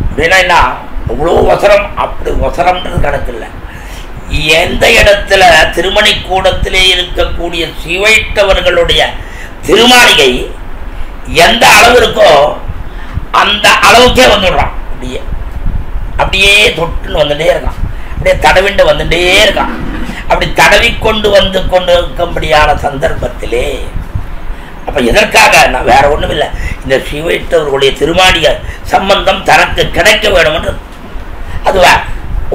அப்படின்னா அவ்வளோ வசரம். அப்படி வசரம்ன்றது கணக்கு இல்லை. எந்த இடத்துல திருமணி கூடத்திலே இருக்கக்கூடிய சிவைத்தவர்களுடைய திருமாளிகை எந்த அளவு இருக்கோ அந்த அளவுக்கே வந்துடுறான். அப்படியே அப்படியே தொட்டுன்னு வந்துட்டே இருக்கான். அப்படியே தடவிண்டு வந்துட்டே இருக்கான். அப்படி தடவிக்கொண்டு வந்து கொண்டு இருக்கும்படியான சந்தர்ப்பத்திலே அப்ப எதற்காக? நான் வேற ஒண்ணும் இல்லை, இந்த சிவைத்தவர்களுடைய திருமாளிகை சம்பந்தம் தனக்கு கிடைக்க வேண்டும் என்று. அதுவா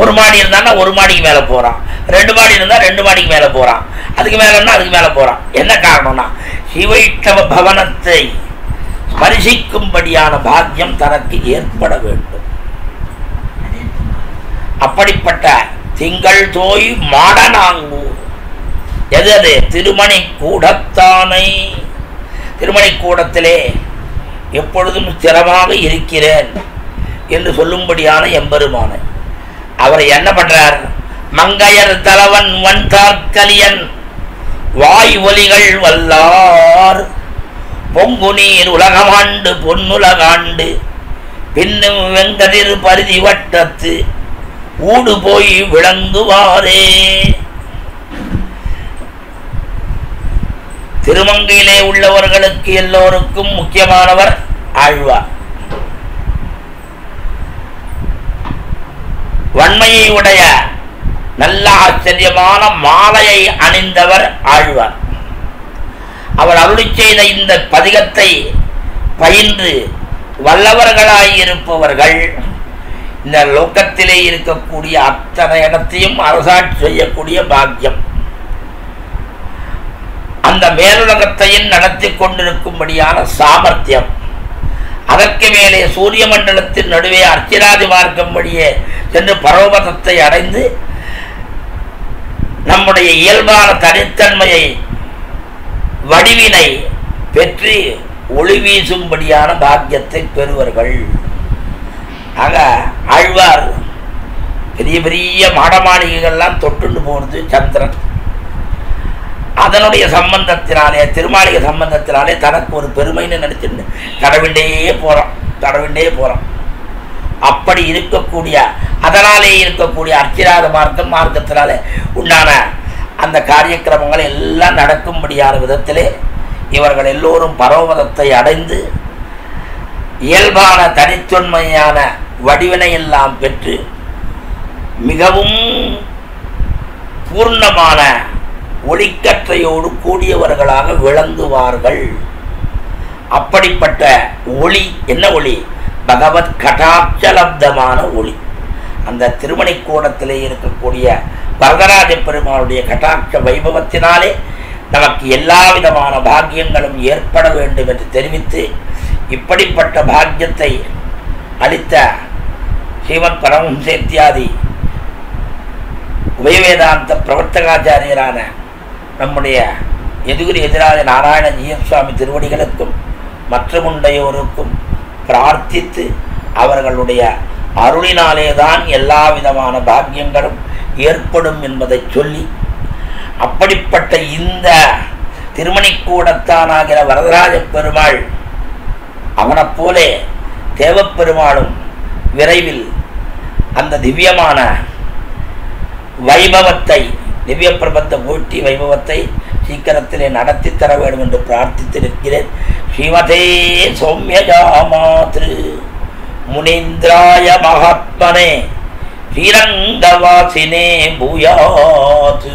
ஒரு மாடி இருந்தான்னா ஒரு மாடிக்கு மேலே போகிறான், 2 மாடி இருந்தால் 2 மாடிக்கு மேலே போகிறான், அதுக்கு மேலேன்னா அதுக்கு மேலே போகிறான். என்ன காரணம்னா சிவைத்தவ பவனத்தை பரிசிக்கும்படியான பாக்கியம் தனக்கு ஏற்பட வேண்டும். அப்படிப்பட்ட திங்கள் தோய் மாடனாங்கூர் எது அது? திருமணி கூடத்தானை. திருமணி கூடத்திலே எப்பொழுதும் ஸ்திரமாக இருக்கிறேன் என்று சொல்லும்படியான எம்பெருமான அவர் என்ன பண்றார்? மங்கையர் தலைவன் வன்தார்கலியன் வாய் ஒலிகள் வல்லார் பொங்கு நீர் உலகமாண்டு பொன்னுலகாண்டு பின்னும் வெங்கதிர் பரிதி வட்டத்து ஊடு போய் விளங்குவாரே. திருமங்கையிலே உள்ளவர்களுக்கு எல்லோருக்கும் முக்கியமானவர் ஆழ்வார். வன்மையை உடைய நல்ல ஆச்சரியமான மாலையை அணிந்தவர் ஆழ்வார். அவர் அருளி செய்த இந்த பதிகத்தை பயின்று வல்லவர்களாயிருப்பவர்கள் இந்த லோகத்திலே இருக்கக்கூடிய அத்தனை இடத்தையும் அரசாட்சி செய்யக்கூடிய பாக்கியம், அந்த மேலுலகத்தையும் நடத்தி கொண்டிருக்கும்படியான சாமர்த்தியம், அதற்கு மேலே சூரிய மண்டலத்தின் நடுவே அர்ச்சிராதி மார்க்கம் வழியே சென்று பரமபதத்தை அடைந்து நம்முடைய இயல்பான தனித்தன்மையை வடிவினை பெற்று ஒளி வீசும்படியான பாக்கியத்தை பெறுவர்கள். ஆக ஆழ்வார் பெரிய பெரிய மாடமாளிகைகள்லாம் தொட்டுண்டு போனது சந்திரன். அதனுடைய சம்பந்தத்தினாலே, திருமாளிகை சம்பந்தத்தினாலே தனக்கு ஒரு பெருமைன்னு நினைச்சுட்டு தடவிண்டே போறோம். அப்படி இருக்கக்கூடிய, அதனாலே இருக்கக்கூடிய அர்ச்சிராத மார்க்கத்தினாலே உண்டான அந்த காரியக்கிரமங்கள் எல்லாம் நடக்கும்படியான விதத்திலே இவர்கள் எல்லோரும் பரமபதத்தை அடைந்து இயல்பான தனித்தன்மையான வடிவினை எல்லாம் பெற்று மிகவும் பூர்ணமான ஒளிக்கற்றையோடு கூடியவர்களாக விளங்குவார்கள். அப்படிப்பட்ட ஒளி என்ன ஒளி? பகவத் கடாட்சலப்தமான ஒளி. அந்த திருமணி கூடத்திலே இருக்கக்கூடிய வரதராஜ பெருமாளுடைய கடாட்ச வைபவத்தினாலே நமக்கு எல்லா விதமான பாக்கியங்களும் ஏற்பட வேண்டும் என்று தெரிவித்து, இப்படிப்பட்ட பாக்கியத்தை அளித்த ஸ்ரீமத் பரமஹம்சேத்யாதி உபயவேதாந்த பிரவர்த்தகாச்சாரியரான நம்முடைய எதுகுரி எதிராக நாராயண ஜீயர் சுவாமி திருவடிகளுக்கும் மற்றமுண்டையோருக்கும் பிரார்த்தித்து, அவர்களுடைய அருளினாலேதான் எல்லா விதமான பாக்கியங்களும் ஏற்படும் என்பதை சொல்லி, அப்படிப்பட்ட இந்த திருமணிக்கூடத்தானாகிற வரதராஜ பெருமாள் அவனைப் போலே தேவப்பெருமாளும் விரைவில் அந்த திவ்யமான வைபவத்தை, திவ்ய பிரபந்த மூர்த்தி வைபவத்தை சீக்கிரத்திலே நடத்தி தர வேண்டும் என்று பிரார்த்தித்து நிற்கிறேன். ஸ்ரீமதே சௌமியஜாமாத்ரு முனீந்திராய மகாத்மனே ஸ்ரீரங்கவாசினே பூயாத்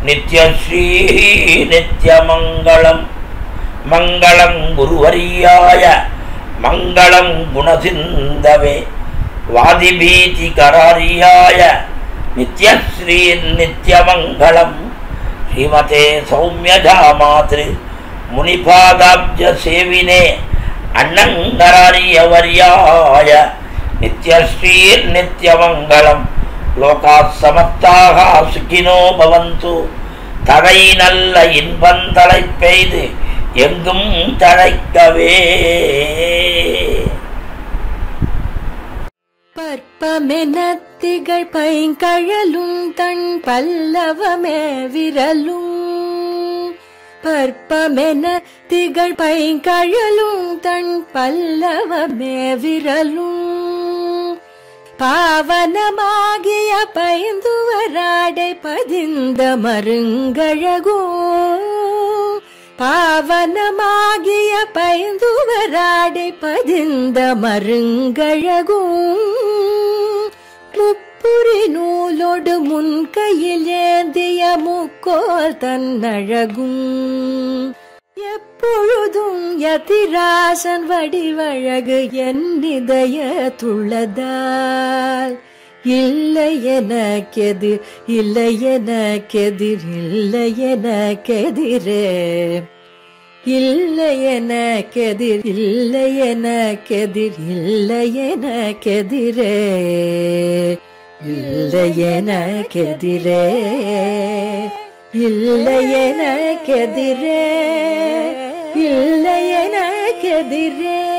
நித்யஸ்ரீ நித்யமங்கலம். மங்களம் குருவரியாய மங்களம் குணசிந்தவே வாதிபீதி கராரியாய நித்யஸ்ரீ நித்யமங்கலம். ஸ்ரீமதே சௌமியஜாமாத்ரு முனிபாதாப்ஜ சேவினே அன்னங்கராரியவர்யாய நித்யஸ்ரீர் நித்யமங்கலம். லோகாத் சமஸ்தாக சுகினோ பவந்து. தடை நல்ல இன்பந்தலை பெய்து எங்கும் தழைக்கவே. பற்பமெனத்திகள் பைங்கழலும் தன் பல்லவமே விரலும். பற்பமென திகழ் பைங்கழலும் தன் பல்லவமே விரலும். பாவனமாகிய பைந்துவராடை பதிந்த மருங்கழகோ. பாவனமாகிய பைந்துவராடை பதிந்த மருங்கழகோ. முப்புரி நூலோடு முன்கையில் ஏந்திய முக்கோல் தன்னழகும். எப்பொழுதும் யதிராசன் வடிவழகு என் இதயத்துள்ளதால். இல்லை எனக்கெதிர், இல்லை எனக்கெதிர், இல்லை எனக்கெதிரே. இல்லை எனக்கெதிர் இல்லை எனக்கெதிர் இல்லை எனக்கெதிரே இல்லை எனக்கெதிரே இல்லை எனக்கெதிரே இல்லை எனக்கெதிரே